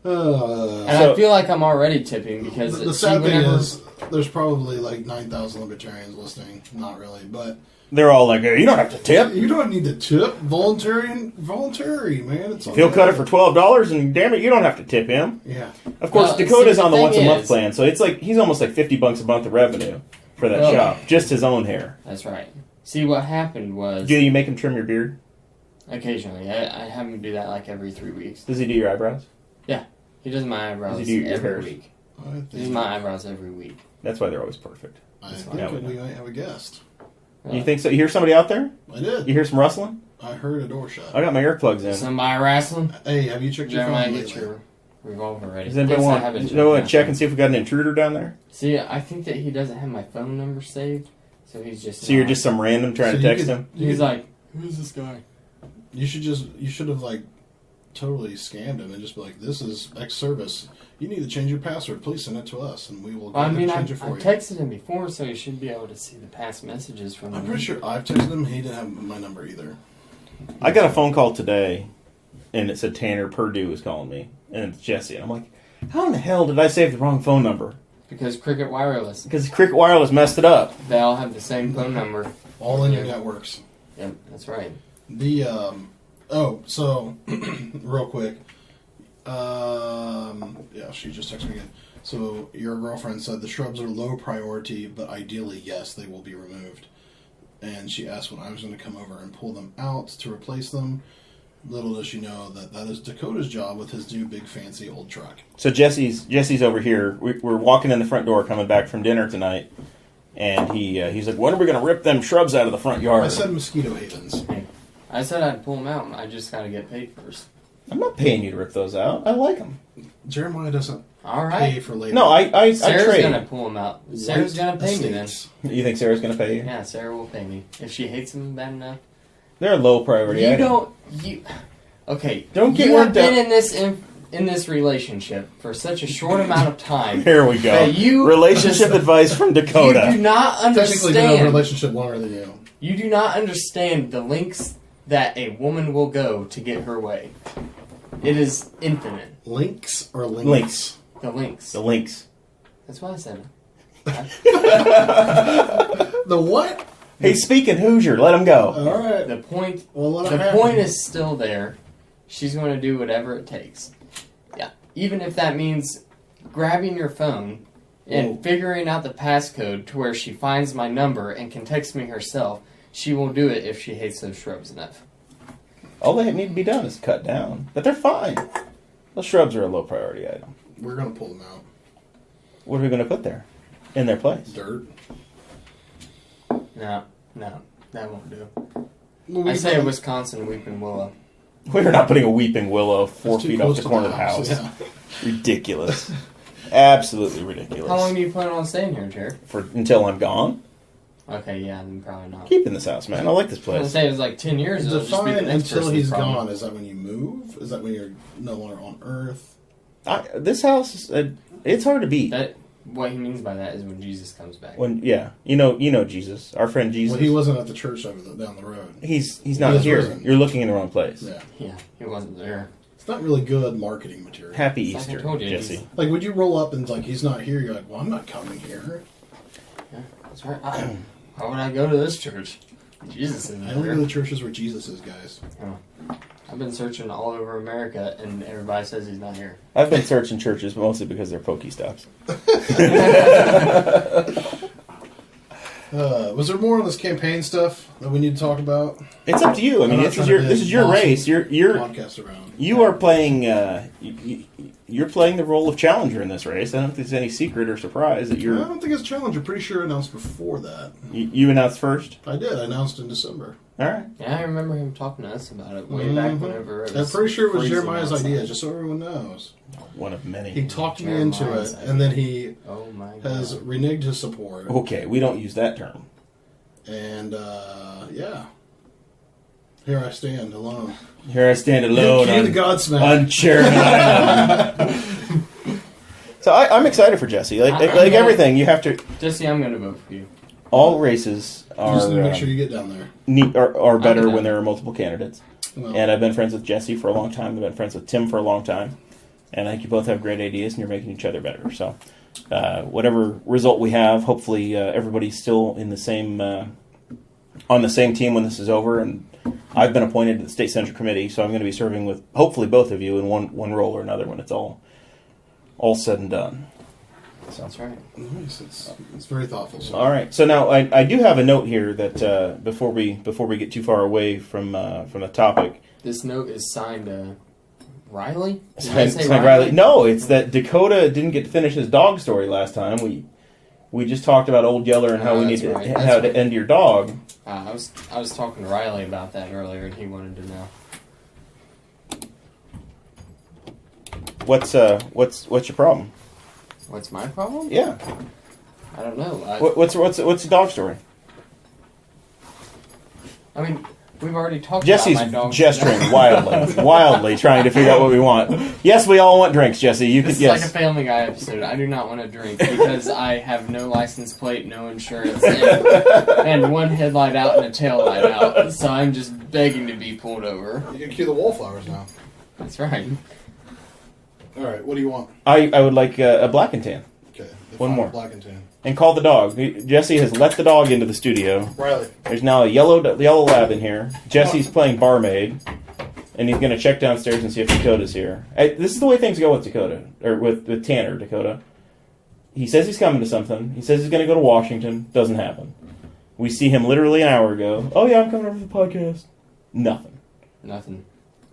And I feel like I'm already tipping because the sad thing is there's probably like 9,000 libertarians listening. Not really, but they're all like, hey, you don't have to tip. You don't need to tip. Voluntary, man. It's if he'll cut it for $12, and damn it, you don't have to tip him. Yeah. Of course, Dakota's on the once a month plan, so it's like he's almost like $50 a month of revenue for that shop, just his own hair. That's right. See, what happened was... Do you make him trim your beard? Occasionally. I have him do that like every 3 weeks. Does he do your eyebrows? Yeah. He does my eyebrows every week. He does my eyebrows every week. That's why they're always perfect. I think we might have a guest. You think so? You hear somebody out there? I did. You hear some rustling? I heard a door shut. I got my earplugs in. Somebody wrestling? Hey, have you checked your phone lately? Get your revolver ready. Does anybody want to check and see if we got an intruder down there? See, I think that he doesn't have my phone number saved, so he's just... So you're just some random trying to text him? He's like, who's this guy? You should have like totally scammed him and just be like, this is X service. You need to change your password. Please send it to us, and we will change it for you. I texted him before, so he should be able to see the past messages from I'm pretty sure I've texted him. He didn't have my number either. I got a phone call today, and it said Tanner Perdew was calling me, and it's Jesse. And I'm like, how in the hell did I save the wrong phone number? Because Cricket Wireless. Because Cricket Wireless messed it up. They all have the same phone number. All in your networks. Yep, that's right. So real quick. Yeah, she just texted me again. So your girlfriend said the shrubs are low priority, but ideally, yes, they will be removed. And she asked when I was going to come over and pull them out to replace them. Little does she know that is Dakota's job with his new big fancy old truck. So Jesse's over here. We're walking in the front door, coming back from dinner tonight, and he's like, "When are we going to rip them shrubs out of the front yard?" I said mosquito havens. I said I'd pull them out. I just got to get paid first. I'm not paying you to rip those out. I like them. Jeremiah doesn't pay for labor. No, I Sarah's trade. Sarah's going to pull them out. Sarah's going to pay me then. You think Sarah's going to pay you? Yeah, Sarah will pay me. If she hates them bad enough. They're a low priority item. Okay. Don't get you worked have up. been in this relationship for such a short amount of time. Here we go. Relationship advice from Dakota. You do not understand. Technically been in a relationship longer than you. You do not understand the lengths that a woman will go to get her way. It is infinite. Links or links? Links. The links. The links. That's why I said it. The what? Hey, speaking Hoosier, let him go. All right. The point. Well, the point is still there. She's going to do whatever it takes. Yeah. Even if that means grabbing your phone and figuring out the passcode to where she finds my number and can text me herself, she will do it if she hates those shrubs enough. All they need to be done is cut down. But they're fine. Those shrubs are a low priority item. We're going to pull them out. What are we going to put there? In their place? Dirt. No, that won't do. Well, I say a Wisconsin weeping willow. We're not putting a weeping willow 4 That's too feet off close the to corner of the house. Yeah. Ridiculous. Absolutely ridiculous. How long do you plan on staying here, Jared? Until I'm gone? Okay, yeah, then probably not. Keep in this house, man. I like this I was gonna place. say it was like 10 years. It'll just be the Define next until person's he's problem. gone. Is that when you move? Is that when you're no longer on Earth? This house, it's hard to beat. What he means by that is when Jesus comes back. You know Jesus, our friend Jesus. Well, he wasn't at the church down the road. He's not here. risen. You're looking in the wrong place. Yeah, he wasn't there. It's not really good marketing material. Happy It's like I Easter, told you, Jesse. Like, would you roll up and like he's not here? You're like, well, I'm not coming here. Yeah, that's right. Why would I go to this church? Jesus is I only go to there. the churches where Jesus is, guys. I've been searching all over America, and everybody says he's not here. I've been searching churches mostly because they're Pokestops. Was there more on this campaign stuff that we need to talk about? It's up to you. I mean, I'm not this is trying to your boss race. You're podcast around. you are playing. You're playing the role of challenger in this race. I don't think there's any secret or surprise that I you're. don't think it's a challenge. I'm pretty sure I announced before that. You announced first. I did. I announced in December. All right. Yeah, I remember him talking to us about it way back whenever it I'm was pretty sure it was freezing Jeremiah's outside. idea, just so everyone knows. One of many. He talked me into Jeremiah's it, idea. and then he Oh my god. has reneged his support. Okay, we don't use that term. And, yeah. Here I stand alone. Here I stand alone Cue the Godsmack. on Chairman Island. So I'm excited for Jesse. Like I'm everything, you have to. Jesse, I'm going to vote for you. All races You just need to make are sure you get down there. are better I'm when down. there are multiple candidates. Well, And I've been friends with Jesse for a long time. I've been friends with Tim for a long time. And I think you both have great ideas, and you're making each other better. So, whatever result we have, hopefully everybody's still in the same on the same team when this is over. And I've been appointed to the State Central Committee, so I'm going to be serving with hopefully both of you in one role or another when it's all said and done. So. That's right. nice. It's very thoughtful. So. All right. So now I do have a note here that before we get too far away from the topic. This note is signed Riley? Did I Signed say Riley. No, it's that Dakota didn't get to finish his dog story last time. We just talked about Old Yeller and how we need that's to right. how to end your dog. I was talking to Riley about that earlier, and he wanted to know. What's your problem? What's my problem? Yeah. I don't know. What's the dog story? I mean, we've already talked Jesse's about my dog. gesturing wildly, trying to figure out what we want. Yes, we all want drinks, Jesse. You This could is like a yes. Family Guy episode. I do not want to drink because I have no license plate, no insurance, and one headlight out and a tail light out. So I'm just begging to be pulled over. You can cue the wallflowers now. That's right. All right, what do you want? I would like a black and tan. Okay, the One final more. Black and tan. And call the dog. Jesse has let the dog into the studio. Riley. There's now a yellow lab in here. Jesse's playing barmaid, and he's going to check downstairs and see if Dakota's here. This is the way things go with Dakota, or with Tanner, Dakota. He says he's coming to something. He says he's going to go to Washington. Doesn't happen. We see him literally an hour ago. Oh yeah, I'm coming over for the podcast. Nothing. Nothing.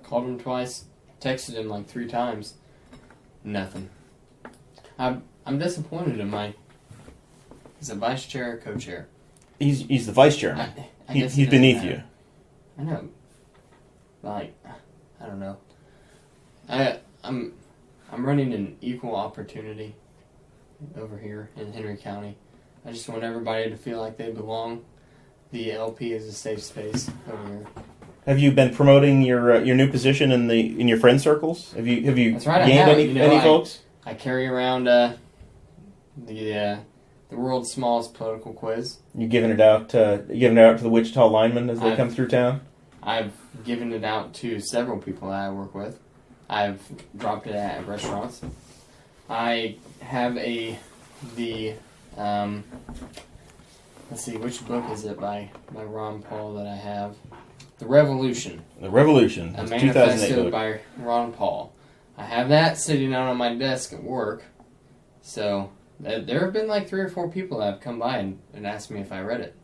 Called him twice. Texted him like 3 times. Nothing. I'm disappointed in my. He's a vice chair or co-chair. He's the vice chairman. I guess He's it doesn't beneath matter. you. I know. Like, I don't know. I'm running an equal opportunity over here in Henry County. I just want everybody to feel like they belong. The LP is a safe space over here. Have you been promoting your new position in your friend circles? Have you That's right, I gained have. any You know, any folks? I carry around the world's smallest political quiz. You giving it out to the Wichita linemen as they come through town? I've given it out to several people that I work with. I've dropped it at restaurants. I have let's see, which book is it by Ron Paul that I have? The Revolution. The Revolution. A It's 2008 manifesto book. by Ron Paul. I have that sitting out on my desk at work. So, there have been like 3 or 4 people that have come by and asked me if I read it.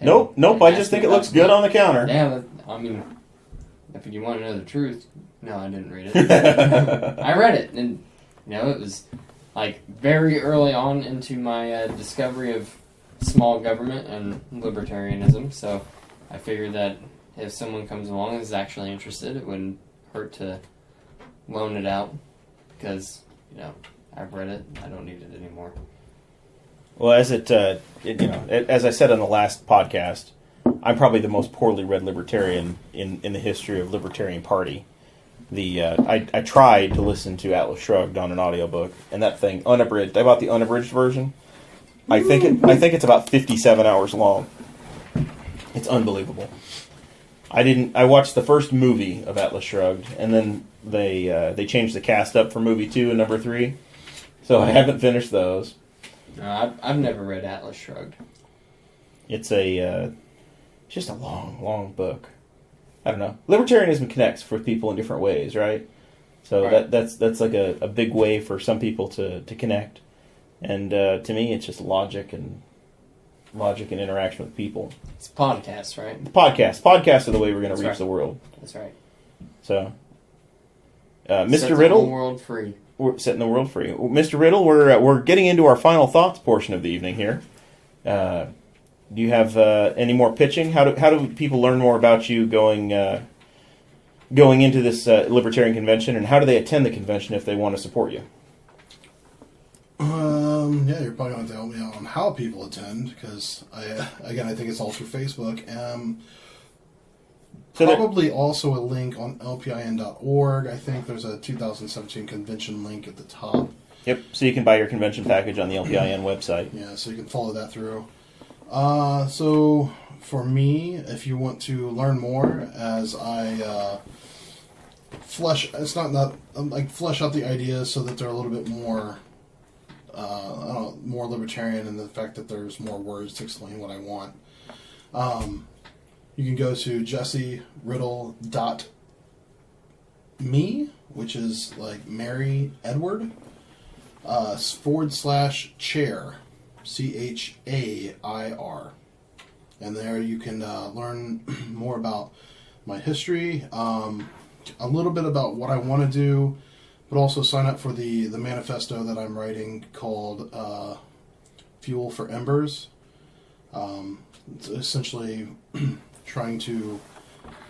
Nope. And I just asked think me it looks about good the- on the counter. Yeah, I mean, if you want to know the truth, no, I didn't read it. I read it, and it was like very early on into my discovery of small government and libertarianism. So I figured that if someone comes along and is actually interested, it wouldn't hurt to loan it out because I've read it. I don't need it anymore. Well, as as I said on the last podcast, I'm probably the most poorly read libertarian in the history of Libertarian Party. I tried to listen to Atlas Shrugged on an audiobook, and that thing unabridged. I bought the unabridged version. I think it's about 57 hours long. It's unbelievable. I watched the first movie of Atlas Shrugged, and then they changed the cast up for movie 2 and number 3. So I haven't finished those. No, I've never read Atlas Shrugged. It's just a long, long book. I don't know. Libertarianism connects for people in different ways, right? So right. That's like a big way for some people to connect. And to me, it's just logic and interaction with people. It's a podcast, right? Podcasts are the way we're going to reach the world. That's right. So, Mr. Riddle, world free. We're setting the world free. Mr. Riddle, we're getting into our final thoughts portion of the evening here. Do you have any more pitching? How do people learn more about you going into this Libertarian convention, and how do they attend the convention if they want to support you? Yeah, you're probably going to have to help me out on how people attend, because I think it's all through Facebook. Probably also a link on lpin.org. I think there's a 2017 convention link at the top. Yep, so you can buy your convention package on the LPIN website. Yeah, so you can follow that through. So for me, if you want to learn more as I flesh out the ideas so that they're a little bit more more libertarian in the fact that there's more words to explain what I want. You can go to jesseriddle.me, which is like Mary Edward, /chair, CHAIR. And there you can learn more about my history, a little bit about what I want to do, but also sign up for the manifesto that I'm writing called Fuel for Embers. It's essentially trying to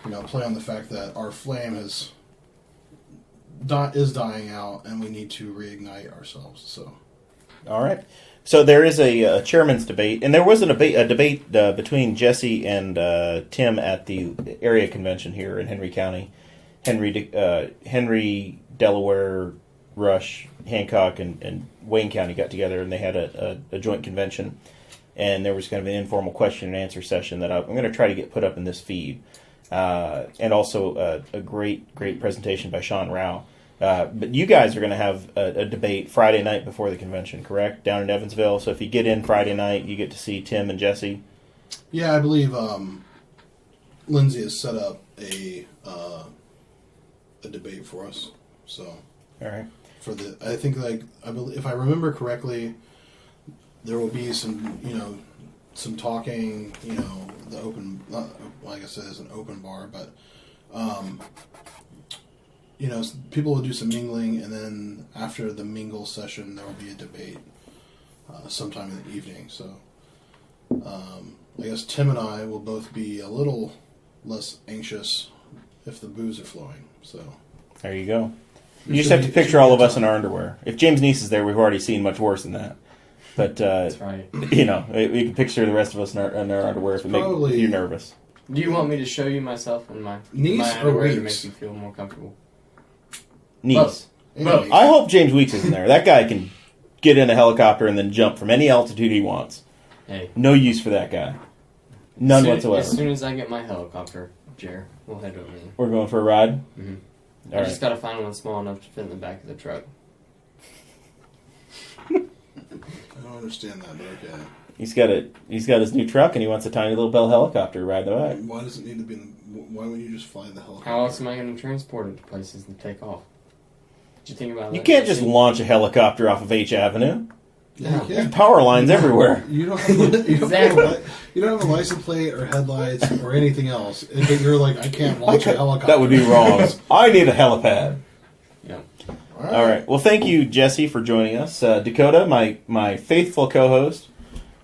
play on the fact that our flame is dying out and we need to reignite ourselves. So, all right. So there is a chairman's debate, and there was a debate between Jesse and Tim at the area convention here in Henry County. Henry, Delaware, Rush, Hancock, and Wayne County got together, and they had a joint convention. And there was kind of an informal question and answer session that I'm going to try to get put up in this feed. And also a great presentation by Sean Rao. But you guys are going to have a debate Friday night before the convention, correct? Down in Evansville. So if you get in Friday night, you get to see Tim and Jesse. Yeah, I believe Lindsay has set up a debate for us. So, all right. I think if I remember correctly, there will be some talking. The open. Like I said, it's an open bar, but. People will do some mingling, and then after the mingle session, there will be a debate sometime in the evening. So, I guess Tim and I will both be a little less anxious if the booze are flowing. So, there you go. You just have to picture all of us in our underwear. If James Neese is there, we've already seen much worse than that. But that's right. We can picture the rest of us in our underwear if it makes you nervous. Do you want me to show you myself in my Neese or underwear to Weeks? make you feel more comfortable? Neese. Both. I hope James Weeks is in there. That guy can get in a helicopter and then jump from any altitude he wants. Hey. No use for that guy. None whatsoever. As soon as I get my helicopter, Jer, we'll head over there. We're going for a ride? Mm-hmm. I just got to find one small enough to fit in the back of the truck. I don't understand that, but okay. He's got his new truck, and he wants a tiny little Bell helicopter to ride the back. Why does it need to be why wouldn't you just fly the helicopter? How else am I going to transport it to places and take off? Did you think about that? You can't just launch a helicopter off of H Avenue. Yeah, you There's can. power lines everywhere. You don't have, you don't have a license plate or headlights or anything else. But you're like, I can't launch a helicopter. That would be wrong. I need a helipad. Yeah. All right. Well, thank you, Jesse, for joining us. Dakota, my faithful co-host,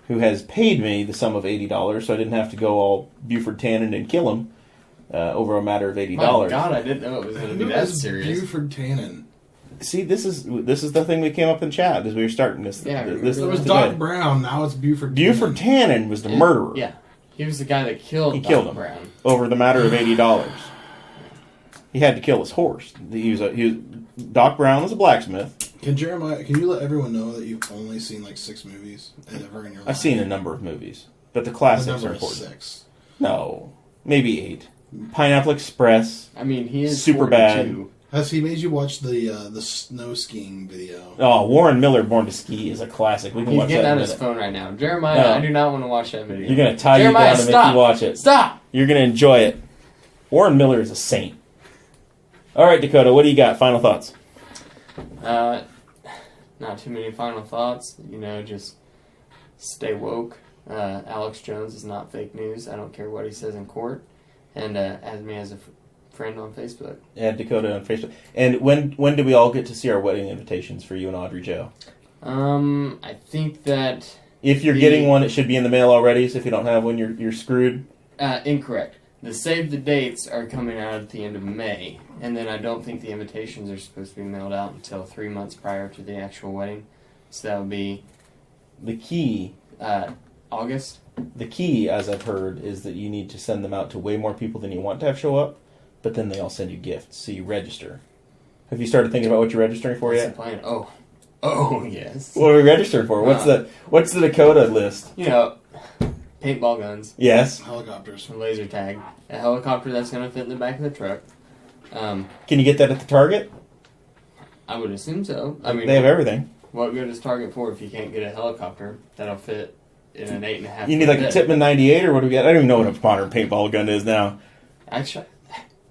who has paid me the sum of $80, so I didn't have to go all Buford Tannen and kill him over a matter of $80. My God, I didn't know it was going to be Who that is serious. Buford Tannen? See, this is the thing we came up in chat as we were starting this. Yeah, this It was today. Doc Brown. Now it's Buford. Buford Tannen was the murderer. Yeah. He was the guy that killed He Doc killed him Brown. over the matter of $80. He had to kill his horse. Doc Brown was a blacksmith. Can you let everyone know that you've only seen like 6 movies ever in your life? I've seen a number of movies, but the The classics number are is important. 6. No, maybe 8. Pineapple Express. I mean, he is Super bad. 42. Has he made you watch the snow skiing video? Oh, Warren Miller, Born to Ski is a classic. We can He's watch getting that out in a his minute. phone right now. Jeremiah, No. I do not want to watch that video. You're going to tie Jeremiah, you down and stop. make you watch it. Stop! You're going to enjoy it. Warren Miller is a saint. All right, Dakota, what do you got? Final thoughts? Not too many final thoughts. Just stay woke. Alex Jones is not fake news. I don't care what he says in court. And add me as a friend on Facebook. Add Dakota on Facebook. And when do we all get to see our wedding invitations for you and Audrey Jo? I think that... If you're getting one, it should be in the mail already, so if you don't have one, you're screwed. Incorrect. The save the dates are coming out at the end of May, and then I don't think the invitations are supposed to be mailed out until 3 months prior to the actual wedding. So that would be The key, August. as I've heard, is that you need to send them out to way more people than you want to have show up, but then they all send you gifts, so you register. Have you started thinking about what you're registering for What's yet? the plan? Oh, yes. What are we registering for? What's the Dakota list? Paintball guns, Yes. Helicopters. a laser tag, a helicopter that's going to fit in the back of the truck. Can you get that at the Target? I would assume so. I mean, They have everything. what good is Target for if you can't get a helicopter that'll fit in an 8.5? You need like a Tippmann 98 or what do we get? I don't even know what a modern paintball gun is now. Actually,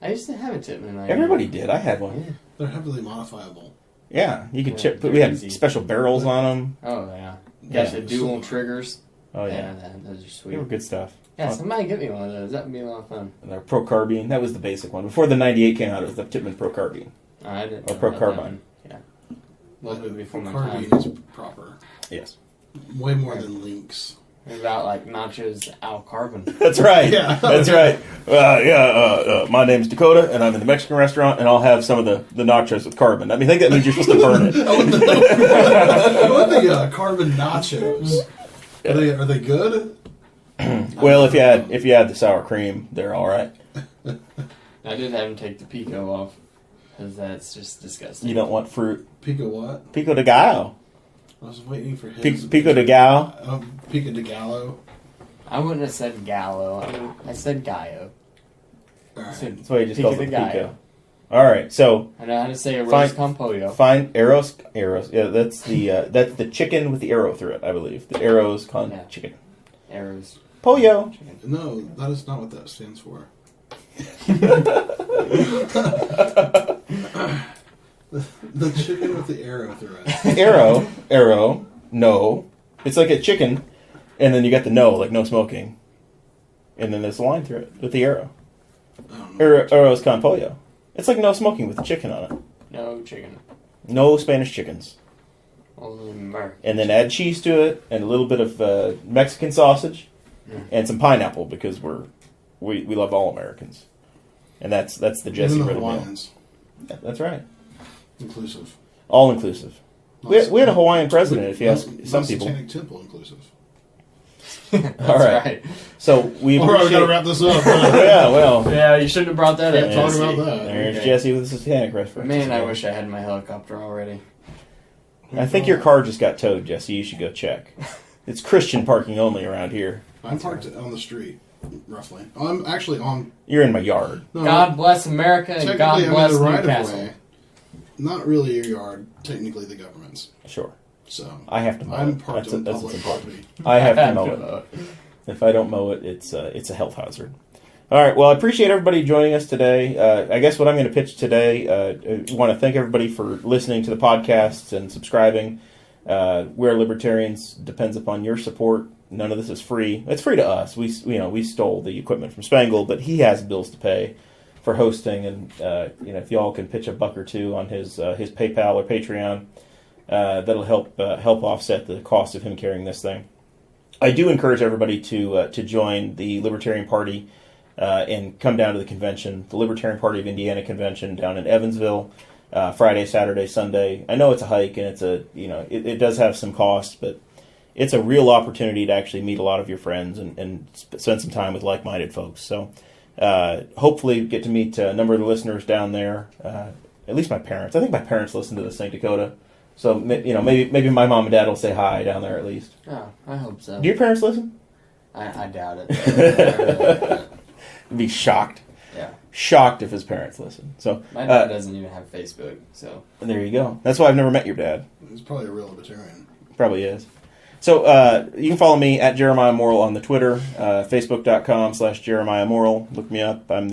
I used to have a Tippmann. Everybody did. I had one. Yeah. They're heavily modifiable. Yeah, you could Yeah, chip. they're We had easy. special barrels on them. Oh yeah. Yeah. Got the dual triggers. Oh yeah, Those are sweet. they were good stuff. Yeah, Fun. somebody get me one of those. That would be a lot of fun. And their Pro Carbine. That was the basic one. Before the 98 came out, it was the Tippmann Pro Carbine. I didn't. Or know Pro about that Carbine. one. Yeah. Loved it before my Carbine time. is proper. Yes. Way more than Lynx. What about like Nachos Al Carbon? That's right. Yeah. That's right. My name's Dakota, and I'm in the Mexican restaurant, and I'll have some of the nachos with carbon. I think that means you're supposed to burn it. What are the carbon nachos? Are they good? Well, if you had the sour cream, they're all right. I did have him take the pico off because that's just disgusting. You don't want fruit. Pico what? Pico de gallo. I was waiting for his. Pico de gallo. Pico de Gallo. I wouldn't have said Gallo. I said Gallo. All I right. said That's why he just Pico calls de it Gallo. pico. All right, so I know how to say a Fine. roast con pollo. find arrows. Yeah, that's the chicken with the arrow through it. I believe the arrows con Yeah. chicken. Arrows. Pollo. Chicken. No, that is not what that stands for. The chicken with the arrow through it. Arrow. No, it's like a chicken, and then you got the no, like no smoking, and then there's a line through it with the arrow. I don't know. Arrows con pollo. It's like no smoking with the chicken on it. No chicken. No Spanish chickens. Only American. And then add cheese to it, and a little bit of Mexican sausage, and some pineapple because we love all Americans, and that's the Jesse Even the Riddle meal. Hawaiians. Yeah, that's right, Inclusive. all inclusive. We had a Hawaiian president, if you ask some people. Satanic Temple inclusive. That's All right. So we All right, we appreciate. gotta wrap this up. Yeah, well, Yeah, you shouldn't have brought that up. Talk Jesse. about that. there's Okay. Jesse with the Satanic reference. Man, I wish I had my helicopter already. I think your car just got towed, Jesse. You should go check. It's Christian parking only around here. I'm parked on the street, roughly. I'm actually on. You're in my yard. No, God bless America and technically, God I'm bless in the right of Newcastle. way. Not really your yard. Technically, the government's. Sure. So I have to mow I'm it. parked on That's public what's important. property. I have to mow it. If I don't mow it, it's a health hazard. All right. Well, I appreciate everybody joining us today. I guess what I'm going to pitch today, I want to thank everybody for listening to the podcast and subscribing. We Are Libertarians depends upon your support. None of this is free. It's free to us. We stole the equipment from Spangle, but he has bills to pay for hosting, and if y'all can pitch $1 or $2 on his PayPal or Patreon, that'll help offset the cost of him carrying this thing. I do encourage everybody to join the Libertarian Party and come down to the convention, the Libertarian Party of Indiana convention down in Evansville, Friday, Saturday, Sunday. I know it's a hike and it does have some costs, but it's a real opportunity to actually meet a lot of your friends and spend some time with like-minded folks. So hopefully get to meet a number of the listeners down there, at least my parents. I think my parents listen to this St. Dakota. So, maybe my mom and dad will say hi down there at least. Oh, I hope so. Do your parents listen? I doubt it. I'd be shocked. Yeah. Shocked if his parents listen. So my dad doesn't even have Facebook, so. There you go. That's why I've never met your dad. He's probably a real libertarian. Probably is. So you can follow me at Jeremiah Morrell on the Twitter, Facebook.com/Jeremiah Morrell. Look me up. I've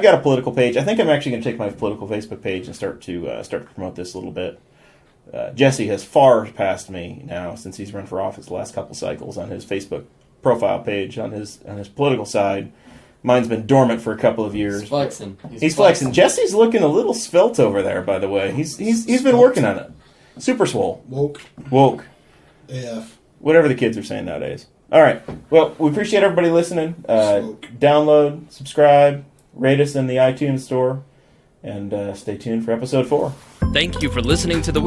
got a political page. I think I'm actually going to take my political Facebook page and start to promote this a little bit. Jesse has far passed me now since he's run for office the last couple cycles on his Facebook profile page on his political side. Mine's been dormant for a couple of years. He's flexing. He's flexing. Jesse's looking a little svelte over there, by the way. He's been working on it. Super swole. Woke. AF. Whatever the kids are saying nowadays. All right. Well, we appreciate everybody listening. Download, subscribe, rate us in the iTunes store, and stay tuned for episode 4. Thank you for listening to the